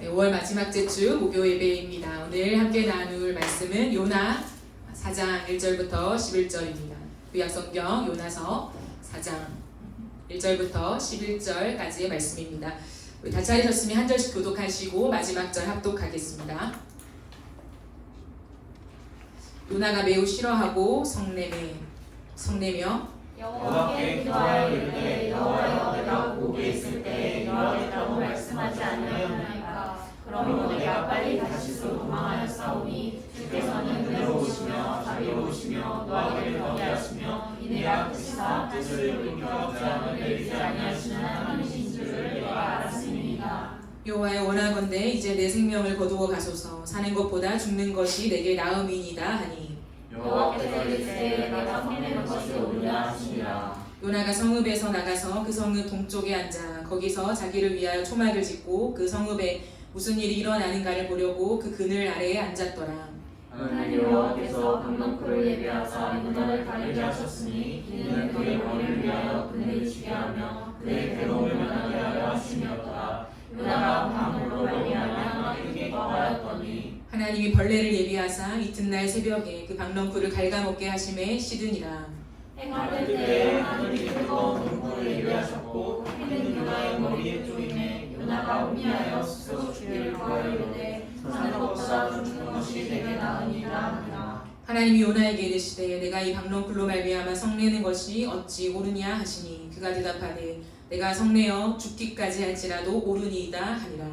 네, 5월 마지막 주 목요 예배입니다. 오늘 함께 나눌 말씀은 요나 4장 1절부터 11절입니다. 구약성경 요나서 4장 1절부터 11절까지의 말씀입니다. 우리 다 차리셨으면 한 절씩 교독하시고 마지막 절 합독하겠습니다. 요나가 매우 싫어하고 성내며 여호와께 기도하여 이르되 여호와여 내가 고기에 있을 때 여호와께라고 말씀하지 아니하였나이까. 그러므로 내가 빨리 다시스로 도망하여 싸우니 주께서는 은혜로우시며 자비로우시며 노하기를 더디하시며 이내가 뜻이사 뜻을 불평하지 내리지 아니하시는 하나님이신 줄을 내가 알았음이니이다. 여호와여 원하건대 이제 내 생명을 거두어 가소서. 사는 것보다 죽는 것이 내게 나음이니이다 하니 여호와께서 이르시되 내가 성내는 것이 옳으냐 하시니라. 요나가 성읍에서 나가서 그 성읍 동쪽에 앉아 거기서 자기를 위하여 초막을 짓고 그 성읍에 무슨 일이 일어나는가를 보려고 그 그늘 아래에 앉았더라. 하나님 여호와께서 강동굴을 예비하사 문화를 가리게 하셨으니 이는 그의 머리를 위하여 그를 죽게 하며 그의 괴로움을 만나게 하려 하심이었더라. 요나가 방울로 말미암아 그에게 거하였더니 하나님이 벌레를 예비하사 이튿날 새벽에 그 박넝쿨을 갉아먹게 하심에 시드니라. 해가 뜰 때에 하나님이 뜨거운 동굴을 예비하셨고 해는 요나의 머리에 쪼이매 요나가 혼미하여 스스로 주를 구하여 이르되 사는 것보다 죽는 것이 내게 나으니라 하니라. 하나님이 요나에게 이르시되 내가 이 박넝쿨로 말미암아 성내는 것이 어찌 옳으냐 하시니 그가 대답하되 내가 성내어 죽기까지 할지라도 옳으니이다 하니라.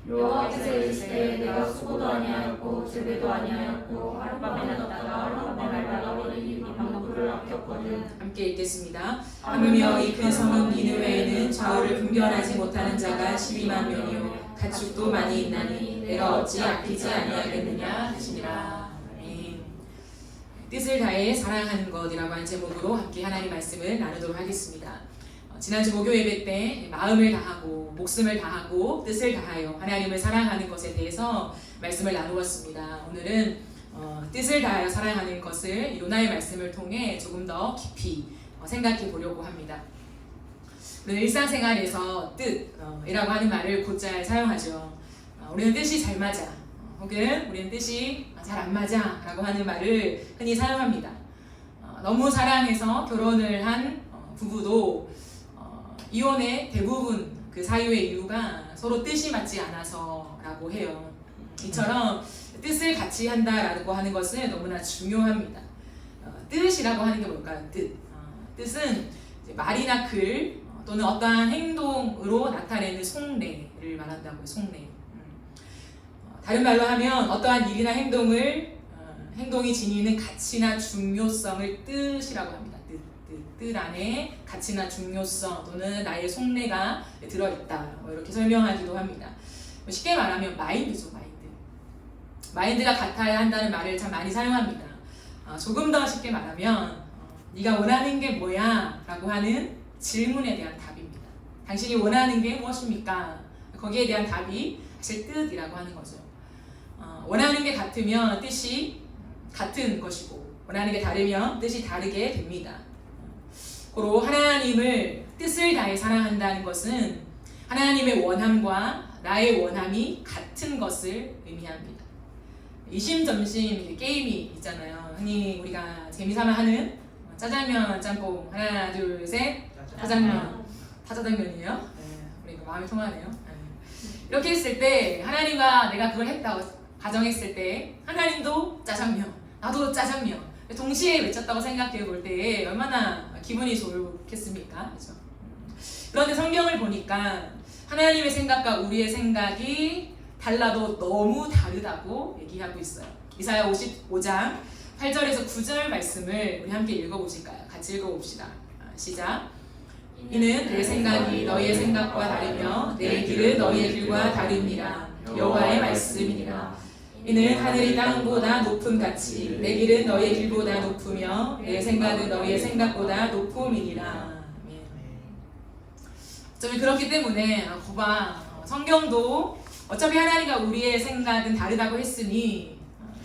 여호와께서 이르시되 내가 수고도 아니하였고 재배도 아니하였고 하룻밤에 났다가 하룻밤에 말라버리니 이 방울을 아꼈거든. 함께 읽겠습니다. 하물며 이 큰 성읍 니느웨에는 좌우를 분별하지 못하는 자가 12만 명이요 가축도 많이 있나니 내가 어찌 아끼지 아니하겠느냐 하시니라. 아멘. 뜻을 다해 사랑하는 것이라고 하는 제목으로 함께 하나님 말씀을 나누도록 하겠습니다. 지난주 목요 예배 때 마음을 다하고 목숨을 다하고 뜻을 다하여 하나님을 사랑하는 것에 대해서 말씀을 나누었습니다. 오늘은 뜻을 다하여 사랑하는 것을 요나의 말씀을 통해 조금 더 깊이 생각해 보려고 합니다. 우리는 일상생활에서 뜻이라고 하는 말을 곧잘 사용하죠. 우리는 뜻이 잘 맞아 혹은 우리는 뜻이 잘 안 맞아 라고 하는 말을 흔히 사용합니다. 너무 사랑해서 결혼을 한 부부도 이혼의 대부분 그 사유의 이유가 서로 뜻이 맞지 않아서라고 해요. 이처럼 뜻을 같이 한다라고 하는 것은 너무나 중요합니다. 뜻이라고 하는 게 뭘까요? 뜻은 말이나 글 또는 어떠한 행동으로 나타내는 속내를 말한다고요. 속내. 다른 말로 하면 어떠한 일이나 행동이 지니는 가치나 중요성을 뜻이라고 합니다. 뜻 안에 가치나 중요성 또는 나의 속내가 들어있다 이렇게 설명하기도 합니다. 쉽게 말하면 마인드죠. 마인드가 같아야 한다는 말을 참 많이 사용합니다. 조금 더 쉽게 말하면 네가 원하는 게 뭐야? 라고 하는 질문에 대한 답입니다. 당신이 원하는 게 무엇입니까? 거기에 대한 답이 사실 뜻이라고 하는 거죠. 원하는 게 같으면 뜻이 같은 것이고 원하는 게 다르면 뜻이 다르게 됩니다. 고로 하나님을 뜻을 다해 사랑한다는 것은 하나님의 원함과 나의 원함이 같은 것을 의미합니다. 이심점심 게임이 있잖아요. 흔히 우리가 재미삼아 하는 짜장면, 짬뽕 하나, 둘, 셋 짜장면 타짜장면이에요. 네, 우리가 마음이 통하네요. 이렇게 했을 때 하나님과 내가 그걸 했다고 가정했을 때 하나님도 짜장면, 나도 짜장면 동시에 외쳤다고 생각해 볼 때 얼마나 기분이 좋겠습니까? 그렇죠? 그런데 성경을 보니까 하나님의 생각과 우리의 생각이 달라도 너무 다르다고 얘기하고 있어요. 이사야 55장 8절에서 9절 말씀을 우리 함께 읽어보실까요? 같이 읽어봅시다. 시작. 이는 내 생각이 너희의 생각과 다르며 내 길은 너희의 길과 다릅니다. 여호와의 말씀이니라. 이는 하늘이 땅보다 높음 같이 내 길은 너희의 길보다 높으며 내 생각은 너희의 생각보다 높음이니라. 어쩌면 그렇기 때문에 성경도 어차피 하나님과 우리의 생각은 다르다고 했으니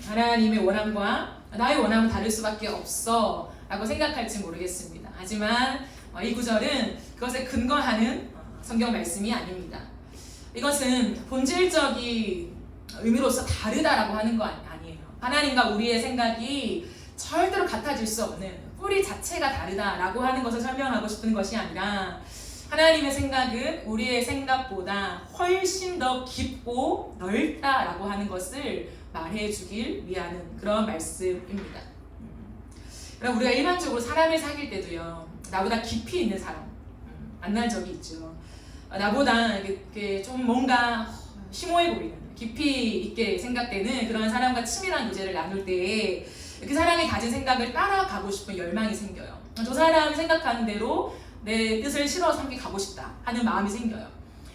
하나님의 원함과 나의 원함은 다를 수밖에 없어 라고 생각할지 모르겠습니다. 하지만 이 구절은 그것에 근거하는 성경 말씀이 아닙니다. 이것은 본질적인 의미로서 다르다라고 하는 거 아니에요. 하나님과 우리의 생각이 절대로 같아질 수 없는 뿌리 자체가 다르다라고 하는 것을 설명하고 싶은 것이 아니라 하나님의 생각은 우리의 생각보다 훨씬 더 깊고 넓다라고 하는 것을 말해주길 위하는 그런 말씀입니다. 그럼 우리가 일반적으로 사람을 사귈 때도요, 나보다 깊이 있는 사람 만날 적이 있죠. 나보다 이렇게 좀 뭔가 심오해 보이는, 깊이 있게 생각되는 그런 사람과 치밀한 교제를 나눌 때에 그 사람이 가진 생각을 따라가고 싶은 열망이 생겨요. 저 사람이 생각하는 대로 내 뜻을 실어서 함께 가고 싶다 하는 마음이 생겨요.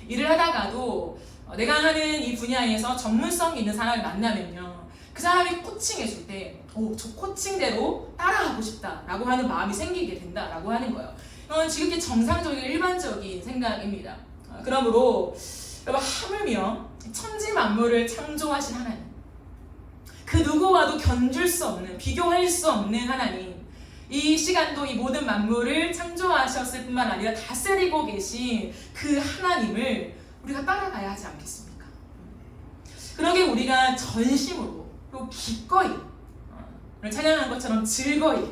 일을 하다가도 내가 하는 이 분야에서 전문성이 있는 사람을 만나면요, 그 사람이 코칭해줄 때 저 코칭대로 따라가고 싶다라고 하는 마음이 생기게 된다라고 하는 거예요. 이건 지극히 정상적인 일반적인 생각입니다. 그러므로 여러분, 하물며 천지 만물을 창조하신 하나님, 그 누구와도 견줄 수 없는, 비교할 수 없는 하나님, 이 시간도 이 모든 만물을 창조하셨을 뿐만 아니라 다스리고 계신 그 하나님을 우리가 따라가야 하지 않겠습니까? 그러게 우리가 전심으로 또 기꺼이 오늘 찬양한 것처럼 즐거이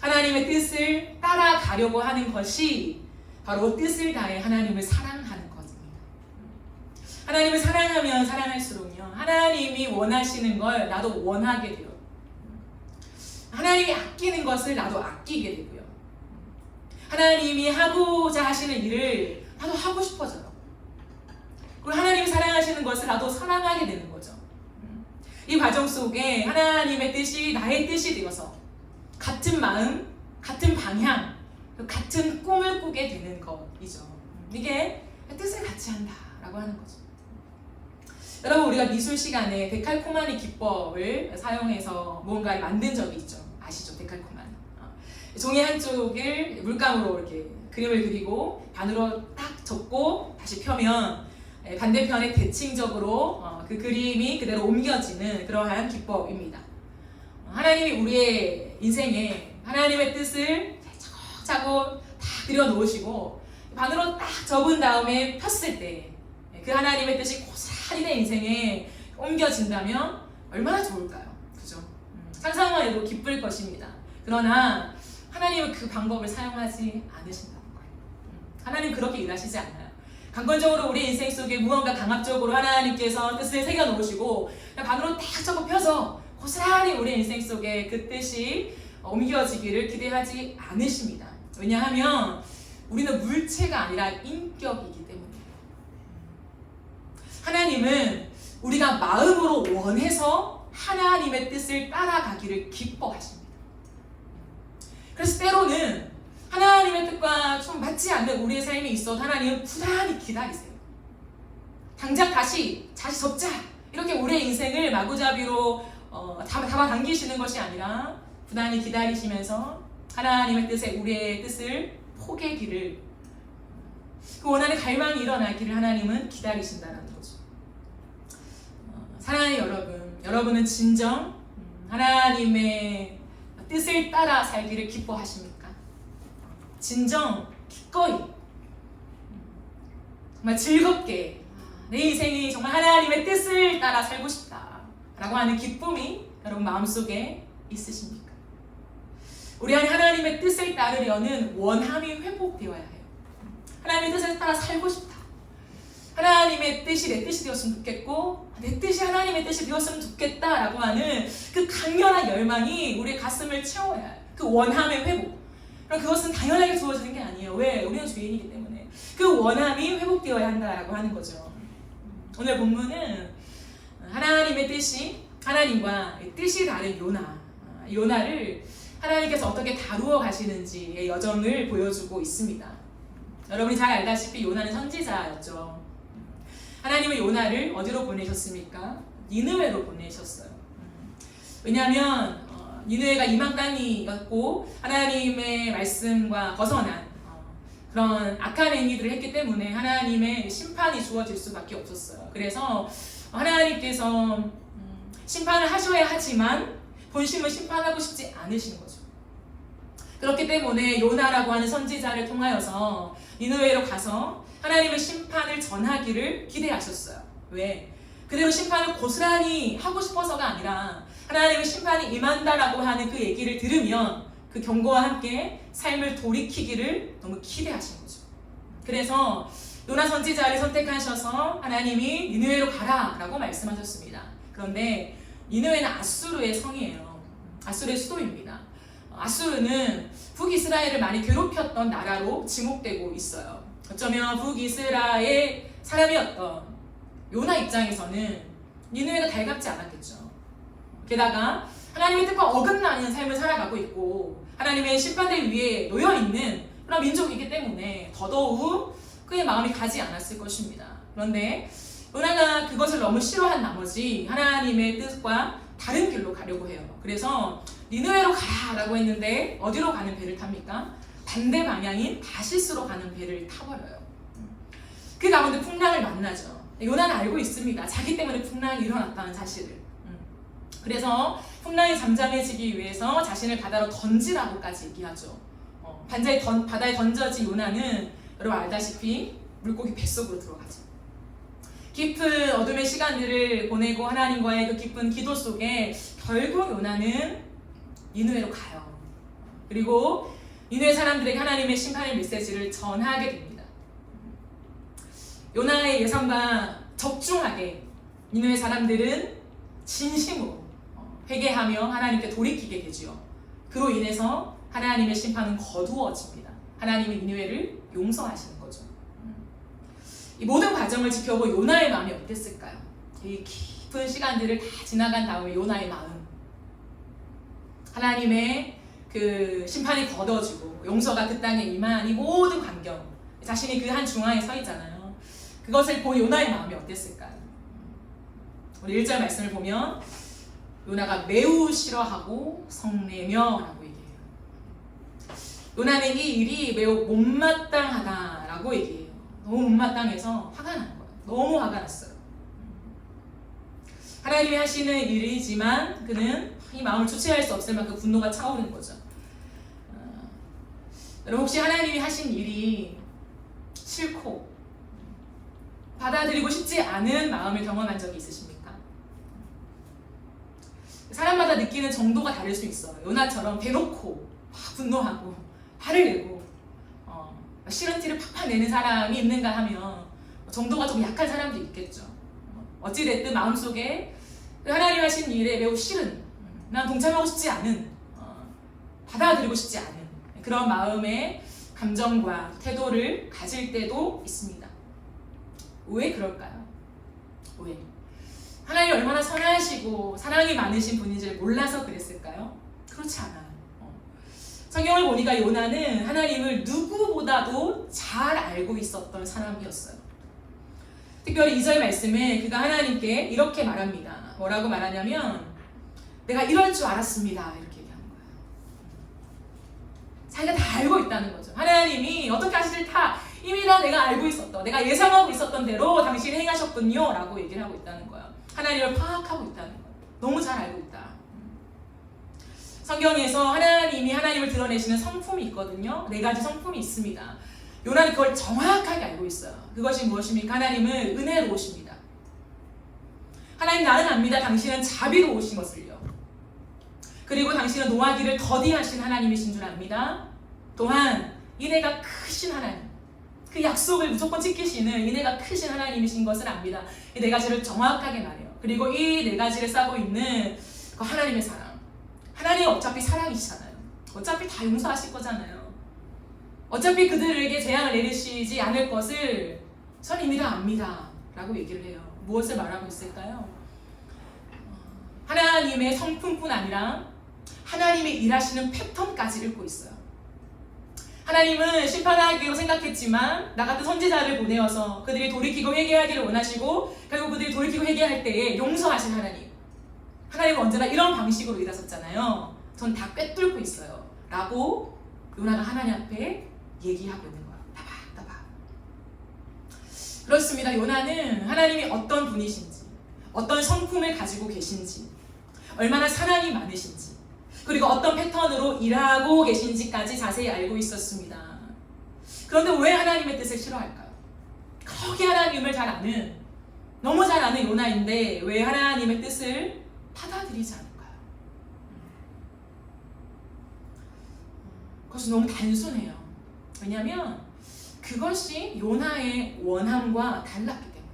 하나님의 뜻을 따라가려고 하는 것이 바로 뜻을 다해 하나님을 사랑하는 것입니다. 하나님을 사랑하면 사랑할수록요, 하나님이 원하시는 걸 나도 원하게 돼요. 하나님이 아끼는 것을 나도 아끼게 되고요. 하나님이 하고자 하시는 일을 나도 하고 싶어져요. 그리고 하나님이 사랑하시는 것을 나도 사랑하게 되는 거죠. 이 과정 속에 하나님의 뜻이 나의 뜻이 되어서 같은 마음, 같은 방향, 같은 꿈을 꾸게 되는 것이죠. 이게 뜻을 같이 한다라고 하는 거죠. 여러분, 우리가 미술 시간에 데칼코마니 기법을 사용해서 무언가를 만든 적이 있죠. 아시죠? 데칼코마니. 종이 한쪽을 물감으로 이렇게 그림을 그리고 반으로 딱 접고 다시 펴면 반대편에 대칭적으로 그 그림이 그대로 옮겨지는 그러한 기법입니다. 하나님이 우리의 인생에 하나님의 뜻을 차곡차곡 다 그려놓으시고 반으로 딱 접은 다음에 폈을 때 그 하나님의 뜻이 고스란히 내 인생에 옮겨진다면 얼마나 좋을까요? 그죠? 상상만 해도 기쁠 것입니다. 그러나 하나님은 그 방법을 사용하지 않으신다는 거예요. 하나님 그렇게 일하시지 않아요. 강권적으로 우리 인생 속에 무언가 강압적으로 하나님께서 뜻을 새겨놓으시고 반으로 딱 접어 펴서 고스란히 우리 인생 속에 그 뜻이 옮겨지기를 기대하지 않으십니다. 왜냐하면 우리는 물체가 아니라 인격이기 때문이에요. 하나님은 우리가 마음으로 원해서 하나님의 뜻을 따라가기를 기뻐하십니다. 그래서 때로는 하나님의 뜻과 좀 맞지 않는 우리의 삶이 있어도 하나님은 부단히 기다리세요. 당장 다시 접자, 이렇게 우리의 인생을 마구잡이로 잡아당기시는 것이 아니라 부단히 기다리시면서 하나님의 뜻에 우리의 뜻을 포개기를, 그 원하는 갈망이 일어나기를 하나님은 기다리신다는 거죠. 사랑하는 여러분, 여러분은 진정 하나님의 뜻을 따라 살기를 기뻐하십니까? 진정 기꺼이 정말 즐겁게 내 인생이 정말 하나님의 뜻을 따라 살고 싶다 라고 하는 기쁨이 여러분 마음속에 있으십니까? 우리 안에 하나님의 뜻을 따르려는 원함이 회복되어야 해요. 하나님의 뜻을 따라 살고 싶다, 하나님의 뜻이 내 뜻이 되었으면 좋겠고 내 뜻이 하나님의 뜻이 되었으면 좋겠다라고 하는 그 강렬한 열망이 우리의 가슴을 채워야 해요. 그 원함의 회복. 그럼 그것은 당연하게 주어지는 게 아니에요. 왜? 우리는 죄인이기 때문에. 그 원함이 회복되어야 한다라고 하는 거죠. 오늘 본문은 하나님의 뜻이, 하나님과 뜻이 다른 요나를 하나님께서 어떻게 다루어 가시는지의 여정을 보여주고 있습니다. 여러분이 잘 알다시피 요나는 선지자였죠. 하나님은 요나를 어디로 보내셨습니까? 니느웨로 보내셨어요. 왜냐하면 니느웨가 이방 땅이었고 하나님의 말씀과 벗어난 그런 악한 행위들을 했기 때문에 하나님의 심판이 주어질 수밖에 없었어요. 그래서 하나님께서 심판을 하셔야 하지만 본심을 심판하고 싶지 않으신 거죠. 그렇기 때문에 요나라고 하는 선지자를 통하여서 니느웨로 가서 하나님의 심판을 전하기를 기대하셨어요. 왜? 그대로 심판을 고스란히 하고 싶어서가 아니라 하나님의 심판이 임한다라고 하는 그 얘기를 들으면 그 경고와 함께 삶을 돌이키기를 너무 기대하신 거죠. 그래서 요나 선지자를 선택하셔서 하나님이 니느웨로 가라라고 말씀하셨습니다. 그런데 니느웨는 아수르의 성이에요. 아수르의 수도입니다. 아수르는 북이스라엘을 많이 괴롭혔던 나라로 지목되고 있어요. 어쩌면 북이스라엘 사람이었던 요나 입장에서는 니느웨가 달갑지 않았겠죠. 게다가 하나님의 뜻과 어긋나는 삶을 살아가고 있고 하나님의 심판대 위에 놓여있는 그런 민족이기 때문에 더더욱 그의 마음이 가지 않았을 것입니다. 그런데 요나가 그것을 너무 싫어한 나머지 하나님의 뜻과 다른 길로 가려고 해요. 그래서 니느웨로 가라고 했는데 어디로 가는 배를 탑니까? 반대 방향인 다시스로 가는 배를 타버려요. 그 가운데 풍랑을 만나죠. 요나는 알고 있습니다. 자기 때문에 풍랑이 일어났다는 사실을. 그래서 풍랑이 잠잠해지기 위해서 자신을 바다로 던지라고까지 얘기하죠. 바다에 던져진 요나는 여러분 알다시피 물고기 뱃속으로 들어가죠. 깊은 어둠의 시간들을 보내고 하나님과의 그 깊은 기도 속에 결국 요나는 니느웨로 가요. 그리고 니느웨 사람들에게 하나님의 심판의 메시지를 전하게 됩니다. 요나의 예상과 적중하게 니느웨 사람들은 진심으로 회개하며 하나님께 돌이키게 되지요. 그로 인해서 하나님의 심판은 거두어집니다. 하나님이 니느웨를 용서하시는 거죠. 이 모든 과정을 지켜본 요나의 마음이 어땠을까요? 이 깊은 시간들을 다 지나간 다음에 요나의 마음, 하나님의 그 심판이 거둬지고 용서가 그 땅에 임한 이 모든 광경, 자신이 그 한 중앙에 서 있잖아요. 그것을 본 요나의 마음이 어땠을까요? 우리 1절 말씀을 보면 요나가 매우 싫어하고 성내며 라고 얘기해요. 요나는 이 일이 매우 못마땅하다라고 얘기해요. 너무 못마땅해서 화가 난 거예요. 너무 화가 났어요. 하나님이 하시는 일이지만 그는 이 마음을 주체할 수 없을 만큼 분노가 차오르는 거죠. 여러분 혹시 하나님이 하신 일이 싫고 받아들이고 싶지 않은 마음을 경험한 적이 있으십니까? 사람마다 느끼는 정도가 다를 수 있어요. 요나처럼 대놓고 막 분노하고 화를 내고 싫은 티를 팍팍 내는 사람이 있는가 하면 정도가 좀 약한 사람도 있겠죠. 어찌됐든 마음속에 하나님 하신 일에 매우 싫은, 난 동참하고 싶지 않은, 받아들이고 싶지 않은 그런 마음의 감정과 태도를 가질 때도 있습니다. 왜 그럴까요? 왜? 하나님이 얼마나 선하시고 사랑이 많으신 분인지를 몰라서 그랬을까요? 그렇지 않아요. 성경을 보니까 요나는 하나님을 누구보다도 잘 알고 있었던 사람이었어요. 특별히 2절 말씀에 그가 하나님께 이렇게 말합니다. 뭐라고 말하냐면 내가 이럴 줄 알았습니다. 이렇게 얘기하는 거예요. 자기가 다 알고 있다는 거죠. 하나님이 어떻게 하실지 다 이미 다 내가 알고 있었던, 내가 예상하고 있었던 대로 당신이 행하셨군요 라고 얘기를 하고 있다는 거예요. 하나님을 파악하고 있다는 거예요. 너무 잘 알고 있다. 성경에서 하나님이 하나님을 드러내시는 성품이 있거든요. 4가지 성품이 있습니다. 요나는 그걸 정확하게 알고 있어요. 그것이 무엇입니까? 하나님은 은혜로우십니다. 하나님 나는 압니다. 당신은 자비로우신 것을요. 그리고 당신은 노하기를 더디하신 하나님이신 줄 압니다. 또한 인애가 크신 하나님, 그 약속을 무조건 지키시는 인애가 크신 하나님이신 것을 압니다. 이 4가지를 정확하게 말해요. 그리고 이 4가지를 싸고 있는 그 하나님의 사랑. 하나님 어차피 사랑이시잖아요. 어차피 다 용서하실 거잖아요. 어차피 그들에게 재앙을 내리시지 않을 것을 전 이미 다 압니다 라고 얘기를 해요. 무엇을 말하고 있을까요? 하나님의 성품뿐 아니라 하나님의 일하시는 패턴까지 읽고 있어요. 하나님은 심판하기로 생각했지만 나 같은 선지자를 보내어서 그들이 돌이키고 회개하기를 원하시고 결국 그들이 돌이키고 회개할 때에 용서하신 하나님. 하나님은 언제나 이런 방식으로 일하셨잖아요. 전 다 꿰뚫고 있어요 라고 요나가 하나님 앞에 얘기하고 있는 거야. 따박따박. 그렇습니다. 요나는 하나님이 어떤 분이신지, 어떤 성품을 가지고 계신지, 얼마나 사랑이 많으신지, 그리고 어떤 패턴으로 일하고 계신지까지 자세히 알고 있었습니다. 그런데 왜 하나님의 뜻을 싫어할까요? 저기 하나님을 잘 아는, 너무 잘 아는 요나인데 왜 하나님의 뜻을 받아들이지 않을까요? 그것이 너무 단순해요. 왜냐하면 그것이 요나의 원함과 달랐기 때문이에요.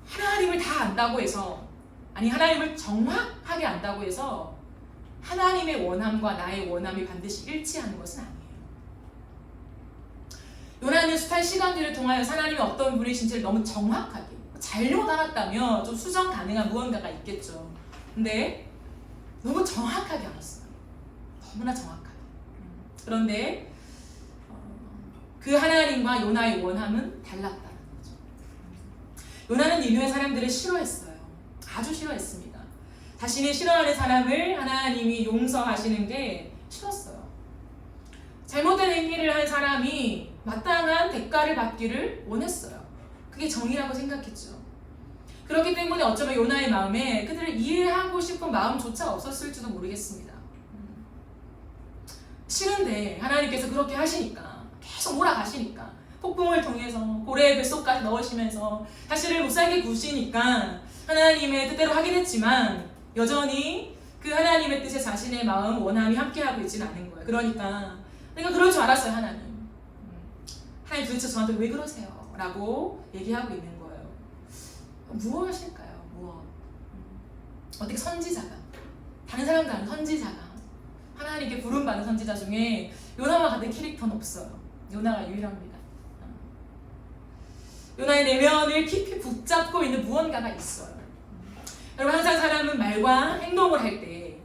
하나님을 다 안다고 해서, 아니 하나님을 정확하게 안다고 해서 하나님의 원함과 나의 원함이 반드시 일치하는 것은 아니에요. 요나는 숱한 시간들을 통하여 하나님이 어떤 분이신지를 너무 정확하게, 잘못 알았다면 좀 수정 가능한 무언가가 있겠죠. 근데 너무 정확하게 알았어요. 너무나 정확하게. 그런데 그 하나님과 요나의 원함은 달랐다는 거죠. 요나는 니느웨 사람들을 싫어했어요. 아주 싫어했습니다. 자신이 싫어하는 사람을 하나님이 용서하시는 게 싫었어요. 잘못된 행위를 한 사람이 마땅한 대가를 받기를 원했어요. 그게 정의라고 생각했죠. 그렇기 때문에 어쩌면 요나의 마음에 그들을 이해하고 싶은 마음조차 없었을지도 모르겠습니다. 싫은데 하나님께서 그렇게 하시니까, 계속 몰아가시니까, 폭풍을 통해서 고래의 뱃속까지 넣으시면서 자신을 못살게 구시니까 하나님의 뜻대로 하긴 했지만 여전히 그 하나님의 뜻에 자신의 마음, 원함이 함께하고 있지는 않은 거예요. 그러니까 내가 그럴 줄 알았어요. 하나님 도대체 저한테 왜 그러세요? 라고 얘기하고 있는 거예요. 무엇일까요? 무엇? 어떻게 선지자가, 다른 사람도 아닌 선지자가, 하나님께 부름받은 선지자 중에 요나와 같은 캐릭터는 없어요. 요나가 유일합니다. 요나의 내면을 깊이 붙잡고 있는 무언가가 있어요. 여러분, 항상 사람은 말과 행동을 할 때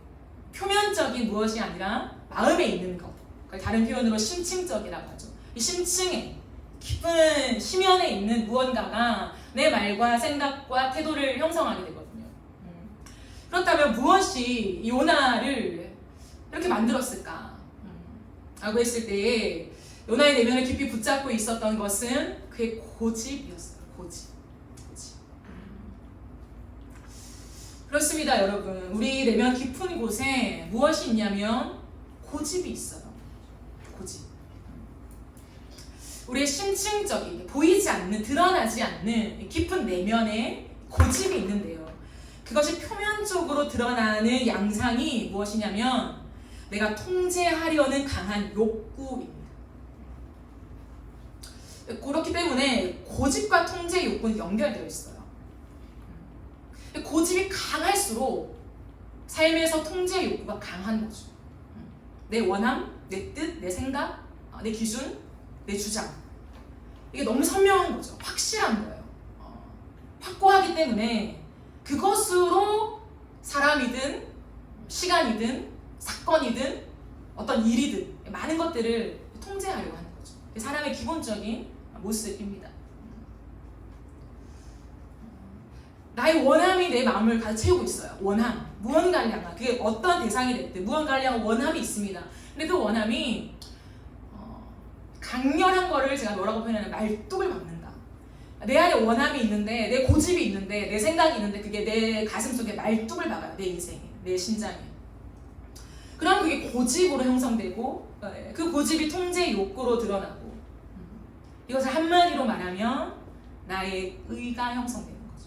표면적인 무엇이 아니라 마음에 있는 것, 다른 표현으로 심층적이라고 하죠. 이 심층에, 깊은 심연에 있는 무언가가 내 말과 생각과 태도를 형성하게 되거든요. 그렇다면 무엇이 요나를 이렇게 만들었을까? 라고 했을 때에 요나의 내면을 깊이 붙잡고 있었던 것은 그의 고집이었어요. 고집. 그렇습니다, 여러분. 우리 내면 깊은 곳에 무엇이 있냐면 고집이 있어요. 고집. 우리의 심층적인, 보이지 않는, 드러나지 않는 깊은 내면에 고집이 있는데요. 그것이 표면적으로 드러나는 양상이 무엇이냐면 내가 통제하려는 강한 욕구입니다. 그렇기 때문에 고집과 통제 욕구는 연결되어 있어요. 고집이 강할수록 삶에서 통제 욕구가 강한 거죠. 내 원함, 내 뜻, 내 생각, 내 기준, 내 주장. 이게 너무 선명한 거죠. 확실한 거예요. 확고하기 때문에 그것으로 사람이든 시간이든 사건이든 어떤 일이든 많은 것들을 통제하려고 하는 거죠. 사람의 기본적인 모습입니다. 나의 원함이 내 마음을 가득 채우고 있어요. 원함, 무언가를 향한, 그게 어떤 대상이 됐든 무언가를 향한 원함이 있습니다. 근데 그 원함이 강렬한 거를 제가 뭐라고 표현하냐면 말뚝을 박는다. 내 안에 원함이 있는데, 내 고집이 있는데, 내 생각이 있는데 그게 내 가슴 속에 말뚝을 박아요. 내 인생에, 내 심장에. 그럼 그게 고집으로 형성되고 그 고집이 통제 욕구로 드러나고, 이것을 한마디로 말하면 나의 의가 형성되는 거죠.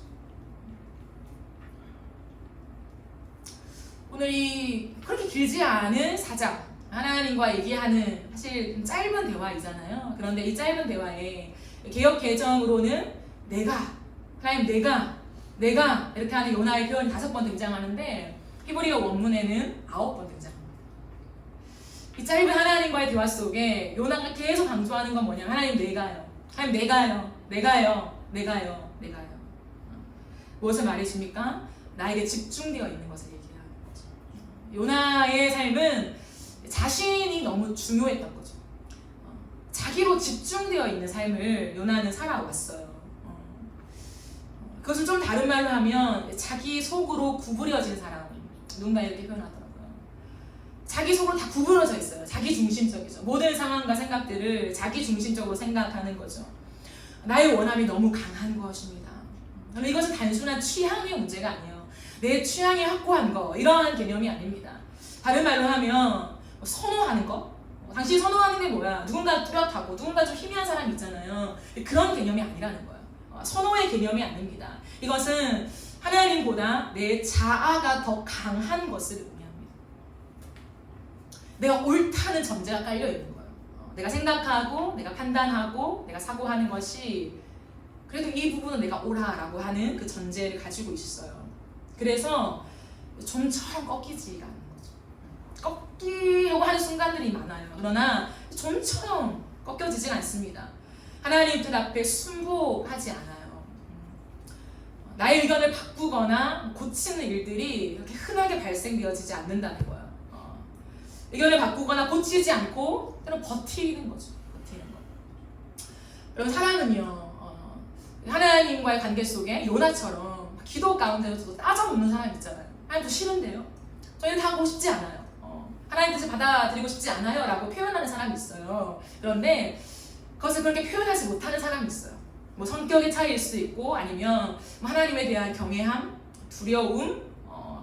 오늘 이 그렇게 길지 않은 4장, 하나님과 얘기하는 사실 짧은 대화이잖아요. 그런데 이 짧은 대화에 개역 개정으로는 하나님 내가 이렇게 하는 요나의 표현이 5번 등장하는데 히브리어 원문에는 9번 등장합니다. 이 짧은 하나님과의 대화 속에 요나가 계속 강조하는 건 뭐냐면 하나님 내가요. 무엇을 말해줍니까? 나에게 집중되어 있는 것을 얘기하는 거죠. 요나의 삶은 자신이 너무 중요했던 거죠. 자기로 집중되어 있는 삶을 요나는 살아왔어요. 그것을 좀 다른 말로 하면 자기 속으로 구부려진 사람, 누군가 이렇게 표현하더라고요. 자기 속으로 다 구부러져 있어요. 자기 중심적이죠. 모든 상황과 생각들을 자기 중심적으로 생각하는 거죠. 나의 원함이 너무 강한 것입니다. 이것은 단순한 취향의 문제가 아니에요. 내 취향이 확고한 거, 이러한 개념이 아닙니다. 다른 말로 하면 선호하는 거, 당신이 선호하는 게 뭐야? 누군가 뚜렷하고 누군가 좀 희미한 사람이 있잖아요. 그런 개념이 아니라는 거예요. 선호의 개념이 아닙니다. 이것은 하나님보다 내 자아가 더 강한 것을 의미합니다. 내가 옳다는 전제가 깔려 있는 거예요. 내가 생각하고 내가 판단하고 내가 사고하는 것이 그래도 이 부분은 내가 옳아라고 하는 그 전제를 가지고 있어요. 그래서 좀처럼 꺾이지가 않는 거죠. 꺾이려고 하는 순간들이 많아요. 그러나 좀처럼 꺾여지지 않습니다. 하나님 뜻 앞에 순복하지 않아요. 나의 의견을 바꾸거나 고치는 일들이 그렇게 흔하게 발생되어지지 않는다는 거예요. 의견을 바꾸거나 고치지 않고 때로 버티는 거죠. 버티는 거. 여러분 사랑은요. 하나님과의 관계 속에 요나처럼 기도 가운데서도 따져놓는 사람 있잖아요. 하나님도 싫은데요. 저희는 다 하고 싶지 않아요. 하나님 뜻을 받아들이고 싶지 않아요 라고 표현하는 사람이 있어요. 그런데 그것을 그렇게 표현하지 못하는 사람이 있어요. 뭐 성격의 차이일 수도 있고 아니면 하나님에 대한 경외함, 두려움,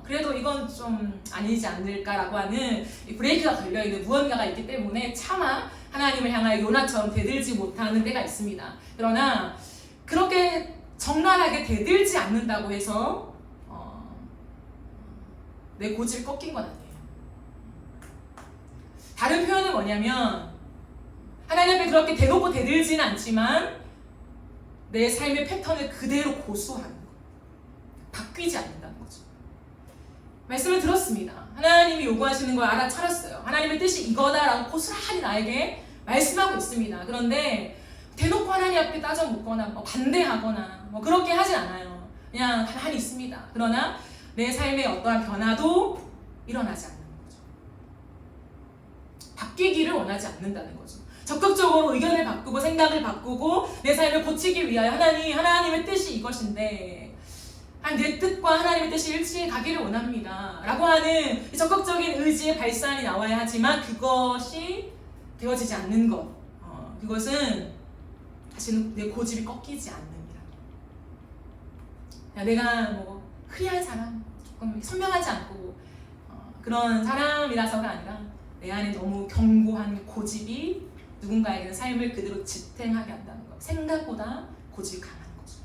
그래도 이건 좀 아니지 않을까라고 하는 브레이크가 걸려있는 무언가가 있기 때문에 차마 하나님을 향하여 요나처럼 대들지 못하는 때가 있습니다. 그러나 그렇게 적나라하게 대들지 않는다고 해서 내 고집이 꺾인 건 아니에요. 다른 표현은 뭐냐면 하나님 앞에 그렇게 대놓고 대들지는 않지만 내 삶의 패턴을 그대로 고수하는 거. 바뀌지 않는다는 거죠. 말씀을 들었습니다. 하나님이 요구하시는 걸 알아차렸어요. 하나님의 뜻이 이거다라고 고스란히 나에게 말씀하고 있습니다. 그런데 대놓고 하나님 앞에 따져 묻거나 반대하거나 그렇게 하진 않아요. 그냥 가만히 있습니다. 그러나 내 삶에 어떠한 변화도 일어나지 않는 거죠. 바뀌기를 원하지 않는다는 거죠. 적극적으로 의견을 바꾸고 생각을 바꾸고 내 삶을 고치기 위하여 하나님의 뜻이 이것인데 내 뜻과 하나님의 뜻이 일치해 가기를 원합니다 라고 하는 적극적인 의지의 발산이 나와야 하지만 그것이 되어지지 않는 것, 그것은 다시는 내 고집이 꺾이지 않습니다. 내가 뭐 흐리한 사람, 조금 선명하지 않고 그런 사람이라서가 아니라 내 안에 너무 견고한 고집이 누군가에게는 삶을 그대로 지탱하게 한다는 것. 생각보다 고집이 강한 거죠.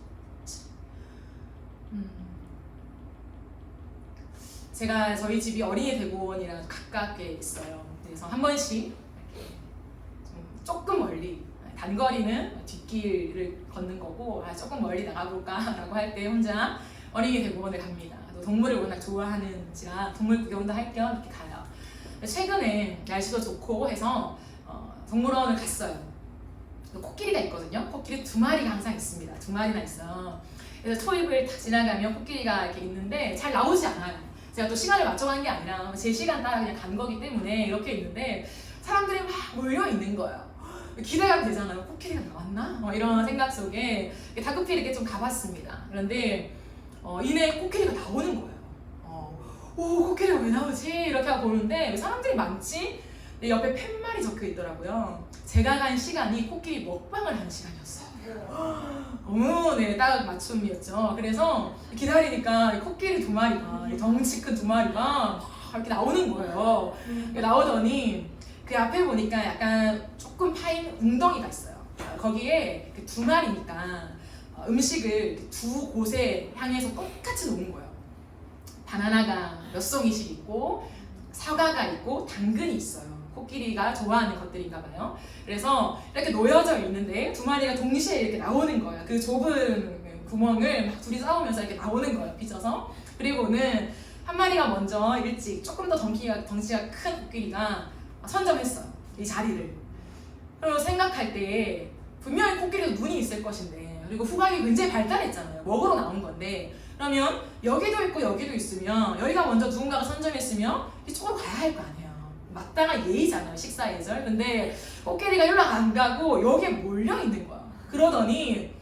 제가 저희 집이 어린이 대공원이랑 가깝게 있어요. 그래서 한 번씩 이렇게 조금 멀리, 단거리는 뒷길을 걷는 거고 조금 멀리 나가볼까라고 할 때 혼자 어린이 대공원에 갑니다. 또 동물을 워낙 좋아하는지라 동물 구경도 할 겸 이렇게 가요. 최근에 날씨도 좋고 해서 동물원을 갔어요. 코끼리가 있거든요. 코끼리 2마리가 항상 있습니다. 2마리나 있어요. 그래서 토익을 딱 지나가면 코끼리가 이렇게 있는데 잘 나오지 않아요. 제가 또 시간을 맞춰간 게 아니라 제 시간 따라 그냥 간 거기 때문에 이렇게 있는데 사람들이 막 몰려 있는 거예요. 기대가 되잖아요. 코끼리가 나왔나? 이런 생각 속에 다급히 이렇게 좀 가봤습니다. 그런데 이내 코끼리가 나오는 거예요. 오, 코끼리가 왜 나오지? 이렇게 하고 보는데 왜 사람들이 많지? 옆에 팻말이 적혀 있더라고요. 제가 간 시간이 코끼리 먹방을 하는 시간이었어요. 너무 딱 맞춤이었죠. 그래서 기다리니까 코끼리 2마리가, 덩치 큰 2마리가 이렇게 나오는 거예요. 나오더니 그 앞에 보니까 약간 조금 파인 웅덩이가 있어요. 거기에 2마리니까 음식을 2곳에 향해서 똑같이 놓은 거예요. 바나나가 몇 송이씩 있고 사과가 있고 당근이 있어요. 코끼리가 좋아하는 것들인가 봐요. 그래서 이렇게 놓여져 있는데 2마리가 동시에 이렇게 나오는 거예요. 그 좁은 구멍을 막 둘이 싸우면서 이렇게 나오는 거예요. 빚어서. 그리고는 한 마리가 먼저 일찍 조금 더 덩치가 큰 코끼리가 선점했어요. 이 자리를. 그리고 생각할 때 분명히 코끼리도 눈이 있을 것인데 그리고 후각이 굉장히 발달했잖아요. 먹으러 나온 건데 그러면 여기도 있고 여기도 있으면 여기가 먼저 누군가가 선점했으면 이쪽으로 가야 할 거 아니에요. 마땅한 예의잖아요. 식사 예절. 근데 코끼리가 연락 안 가고 여기에 몰려 있는 거야. 그러더니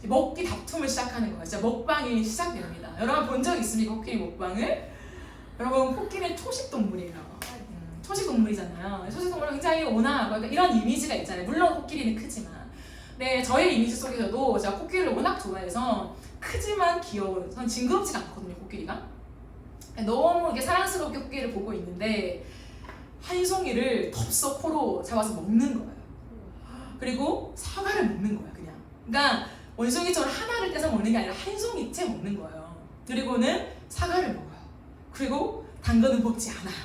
먹기 다툼을 시작하는 거예요. 진짜 먹방이 시작됩니다. 여러분 본 적 있습니까? 코끼리 먹방을? 여러분 코끼리는 초식동물이에요. 초식동물이잖아요. 초식동물은 굉장히 온화하고 그러니까 이런 이미지가 있잖아요. 물론 코끼리는 크지만 네, 저의 이미지 속에서도 제가 코끼리를 워낙 좋아해서 크지만 귀여워요. 저는 징그럽지가 않거든요. 코끼리가 너무 이렇게 사랑스럽게 코끼리를 보고 있는데 한 송이를 덥석 코로 잡아서 먹는 거예요. 그리고 사과를 먹는 거야 그냥. 그러니까 원숭이처럼 하나를 떼서 먹는 게 아니라 한 송이째 먹는 거예요. 그리고는 사과를 먹어요. 그리고 당근은 먹지 않아요.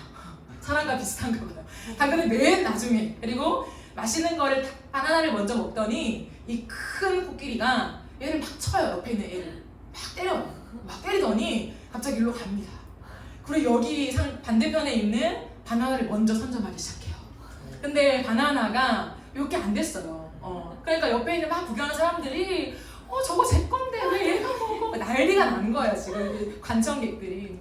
사람과 비슷한 거예요. 당근은 맨 나중에. 그리고 맛있는 거를 바나나를 먼저 먹더니 이 큰 코끼리가 얘를 막 쳐요. 옆에 있는 애를 막 때려요. 막 때리더니 갑자기 일로 갑니다. 그리고 여기 반대편에 있는 바나나를 먼저 선점하기 시작해요. 근데 바나나가 이렇게 안 됐어요. 그러니까 옆에 있는 막 구경하는 사람들이 저거 제 건데 왜 얘가 먹어? 난리가 난 거야 지금 관청객들이.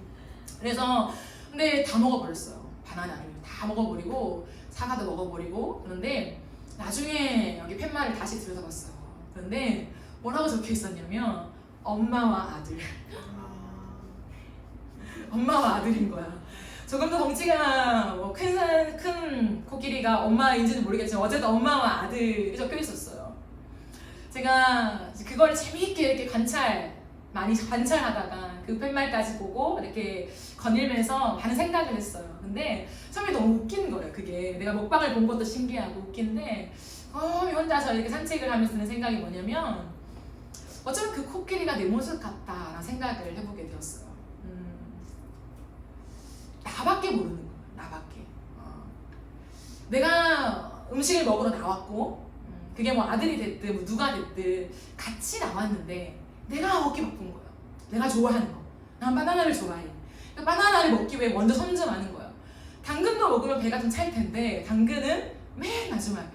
그래서 근데 다 먹어버렸어요. 바나나를 다 먹어버리고 사과도 먹어버리고. 그런데 나중에 여기 팻말을 다시 들여다봤어요. 그런데 뭐라고 적혀 있었냐면 엄마와 아들. 엄마와 아들인 거야. 조금 더 덩치가 큰 코끼리가 엄마인지는 모르겠지만 어쨌든 엄마와 아들이 적혀 있었어요. 제가 그걸 재미있게 이렇게 많이 관찰하다가 그 팻말까지 보고 이렇게 거닐면서 많은 생각을 했어요. 근데 처음에 너무 웃긴 거예요. 그게 내가 먹방을 본 것도 신기하고 웃긴데 혼자서 이렇게 산책을 하면서 드는 생각이 뭐냐면 어쩌면 그 코끼리가 내 모습 같다라는 생각을 해보게 되었어요. 나밖에 모르는 거야. 나밖에. 내가 음식을 먹으러 나왔고 그게 뭐 아들이 됐든 뭐 누가 됐든 같이 나왔는데 내가 먹기 바쁜 거야. 내가 좋아하는 거. 난 바나나를 좋아해. 바나나를 먹기 위해 먼저 선점하는 거야. 당근도 먹으면 배가 좀 찰 텐데 당근은 맨 마지막에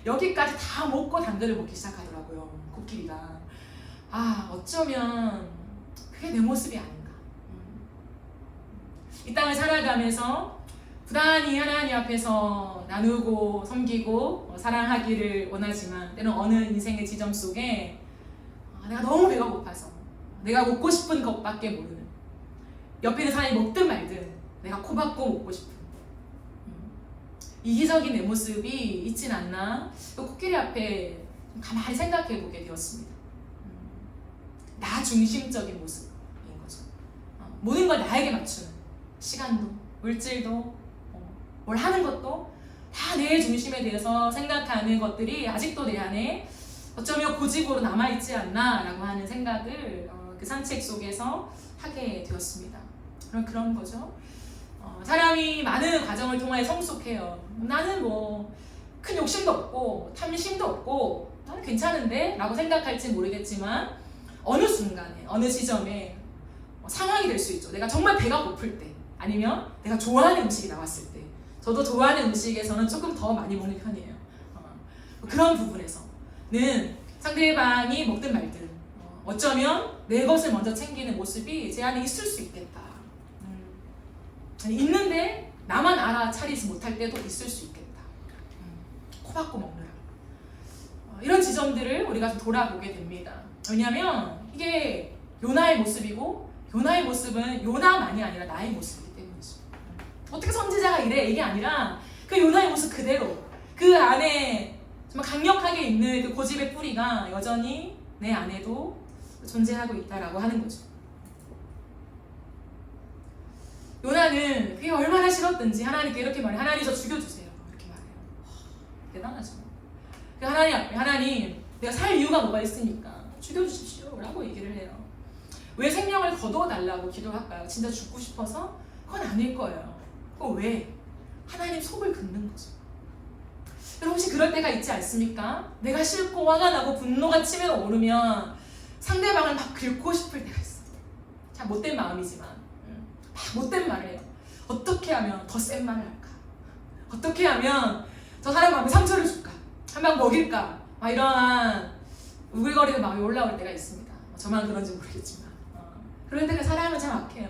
여기까지 다 먹고 당근을 먹기 시작하더라고요. 코끼리가. 어쩌면 그게 내 모습이 아닌가. 이 땅을 살아가면서 부단히 하나님 앞에서 나누고 섬기고 사랑하기를 원하지만 때는 어느 인생의 지점 속에 내가 너무 배가 고파서 내가 먹고 싶은 것밖에 모르는, 옆에 있는 사람이 먹든 말든 내가 코박고 먹고 싶은 이기적인 내 모습이 있진 않나. 그 코끼리 앞에 가만히 생각해 보게 되었습니다. 나 중심적인 모습인 거죠. 모든 걸 나에게 맞추는, 시간도 물질도 뭘 하는 것도 다 내 중심에 대해서 생각하는 것들이 아직도 내 안에 어쩌면 고집으로 남아있지 않나 라고 하는 생각을 그 산책 속에서 하게 되었습니다. 그런 거죠. 사람이 많은 과정을 통해 성숙해요. 나는 뭐 큰 욕심도 없고 탐심도 없고 나는 괜찮은데 라고 생각할지 모르겠지만 어느 순간에 어느 지점에 상황이 될 수 있죠. 내가 정말 배가 고플 때, 아니면 내가 좋아하는 음식이 나왔을 때. 저도 좋아하는 음식에서는 조금 더 많이 먹는 편이에요. 그런 부분에서는 상대방이 먹든 말든 어쩌면 내 것을 먼저 챙기는 모습이 제 안에 있을 수 있겠다. 있는데 나만 알아차리지 못할 때도 있을 수 있겠다. 코박고 먹느라. 이런 지점들을 우리가 좀 돌아보게 됩니다. 왜냐하면 이게 요나의 모습이고, 요나의 모습은 요나만이 아니라 나의 모습이기 때문이죠. 어떻게 선지자가 이래? 이게 아니라 그 요나의 모습 그대로 그 안에 정말 강력하게 있는 그 고집의 뿌리가 여전히 내 안에도 존재하고 있다라고 하는 거죠. 요나는 그게 얼마나 싫었든지 하나님께 이렇게 말해요. 하나님 저 죽여주세요. 이렇게 말해요. 대단하죠. 그 하나님 앞에, 하나님 내가 살 이유가 뭐가 있으니까 죽여주십시오 라고 얘기를 해요. 왜 생명을 거두어달라고 기도할까요? 진짜 죽고 싶어서? 그건 아닐 거예요. 그거 왜? 하나님 속을 긁는 거죠. 여러분 혹시 그럴 때가 있지 않습니까? 내가 싫고 화가 나고 분노가 치밀어 오르면 상대방을 막 긁고 싶을 때가 있어요. 참 못된 마음이지만 막 못된 말을 해요. 어떻게 하면 더 센 말을 할까? 어떻게 하면 저 사람 마음에 상처를 줄까? 한 방 먹일까? 막 이러한 우글거리는 마음이 올라올 때가 있습니다. 저만 그런지 모르겠지만 그럴 때가 사람은 참 악해요.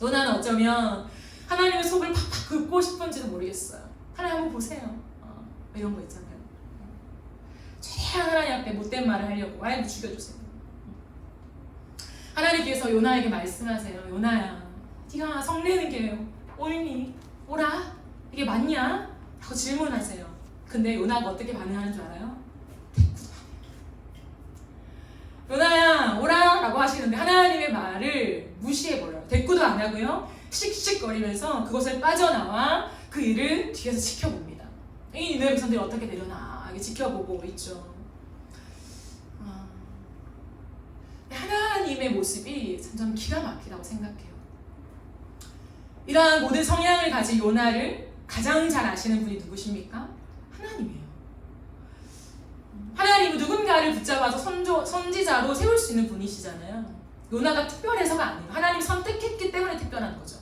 요나는 어쩌면 하나님의 속을 팍팍 긁고 싶은지도 모르겠어요. 하나님 한번 보세요. 이런 거 있잖아요. 최대한 하나님 앞에 못된 말을 하려고 하나님 죽여주세요. 하나님께서 요나에게 말씀하세요. 요나야, 네가 성내는 게 옳니? 오라? 이게 맞냐? 라고 질문하세요. 근데 요나가 어떻게 반응하는 줄 알아요? 요나야 오라 라고 하시는데 하나님의 말을 무시해버려요. 대꾸도 안 하고요. 씩씩거리면서 그곳을 빠져나와 그 일을 뒤에서 지켜봅니다. 이 니느웨 백성들이 어떻게 되려나 이렇게 지켜보고 있죠. 하나님의 모습이 참 기가 막히다고 생각해요. 이러한 모든 성향을 가진 요나를 가장 잘 아시는 분이 누구십니까? 하나님이에요. 하나님은 누군가를 붙잡아서 선지자로 세울 수 있는 분이시잖아요. 요나가 특별해서가 아니에요. 하나님이 선택했기 때문에 특별한 거죠.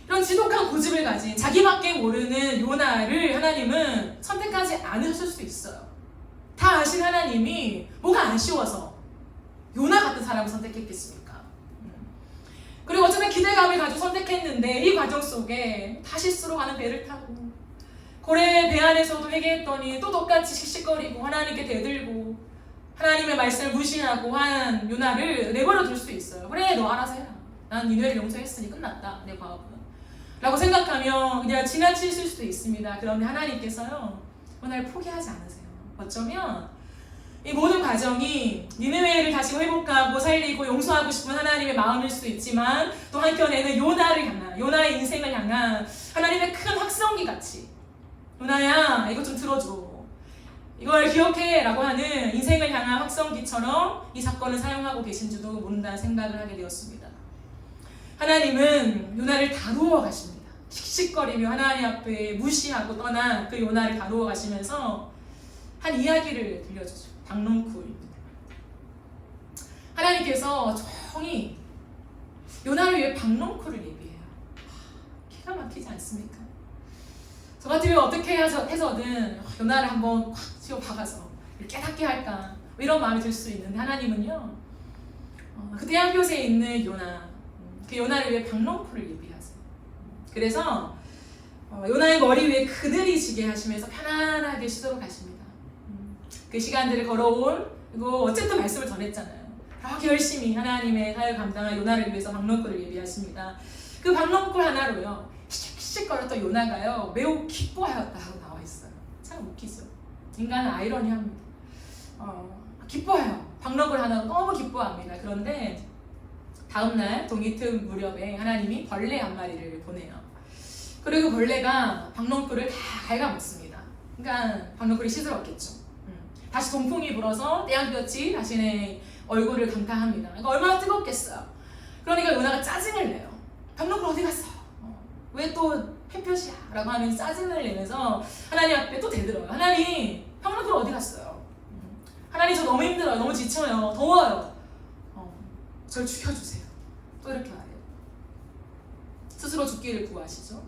이런 지독한 고집을 가진 자기밖에 모르는 요나를 하나님은 선택하지 않으셨을 수도 있어요. 다 아신 하나님이 뭐가 아쉬워서 요나 같은 사람을 선택했겠습니까? 그리고 어쩌면 기대감을 가지고 선택했는데 이 과정 속에 다시스로 가는 배를 타고 고래 배 안에서도 회개했더니 또 똑같이 씩씩거리고 하나님께 대들고 하나님의 말씀을 무시하고 한 요나를 내버려 둘 수도 있어요. 그래 너 알아서 해라. 난 니느웨를 용서했으니 끝났다. 내 과업은. 라고 생각하면 그냥 지나칠 수도 있습니다. 그런데 하나님께서요 요나를 포기하지 않으세요. 어쩌면 이 모든 과정이 니느웨를 다시 회복하고 살리고 용서하고 싶은 하나님의 마음일 수도 있지만 또 한켠에는 요나를 향한 요나의 인생을 향한 하나님의 큰 확성기 같이 요나야 이것 좀 들어줘 이걸 기억해 라고 하는 인생을 향한 확성기처럼 이 사건을 사용하고 계신지도 모른다는 생각을 하게 되었습니다. 하나님은 요나를 다루어 가십니다. 씩씩거리며 하나님 앞에 무시하고 떠난 그 요나를 다루어 가시면서 한 이야기를 들려주죠. 박농쿨입니다. 하나님께서 조용히 요나를 위해 박농쿨을 예비해요. 기가 막히지 않습니까? 저 같으면 어떻게 해서든 요나를 한번 콱 치고 박아서 깨닫게 할까 이런 마음이 들 수 있는데 하나님은요 그 대양볕에 있는 요나 그 요나를 위해 박농쿨을 예비하세요. 그래서 요나의 머리 위에 그늘이 지게 하시면서 편안하게 쉬도록 하십니다. 그 시간들을 걸어온 그리고 어쨌든 말씀을 전했잖아요. 그렇게 열심히 하나님의 사역을 감당한 요나를 위해서 박농쿨을 예비하십니다. 그 박농쿨 하나로요 씩씩거렸던 요나가요 매우 기뻐하였다고 나와 있어요. 참 웃기죠. 인간은 아이러니합니다. 기뻐해요. 박농쿨 하나로 너무 기뻐합니다. 그런데 다음날 동이틀 무렵에 하나님이 벌레 한 마리를 보내요. 그리고 벌레가 박농쿨을 다 갉아먹습니다. 그러니까 박농쿨이 시들었겠죠. 다시 동풍이 불어서 태양볕이 자신의 얼굴을 감당합니다. 그러니까 얼마나 뜨겁겠어요. 그러니까 요나가 짜증을 내요. 박농쿨 어디 갔어? 왜 또 햇볕이야? 라고 하면서 짜증을 내면서 하나님 앞에 또 대들어요. 하나님, 박농쿨 어디 갔어요? 하나님 저 너무 힘들어요. 너무 지쳐요. 더워요. 절 죽여주세요. 또 이렇게 말해요. 스스로 죽기를 구하시죠.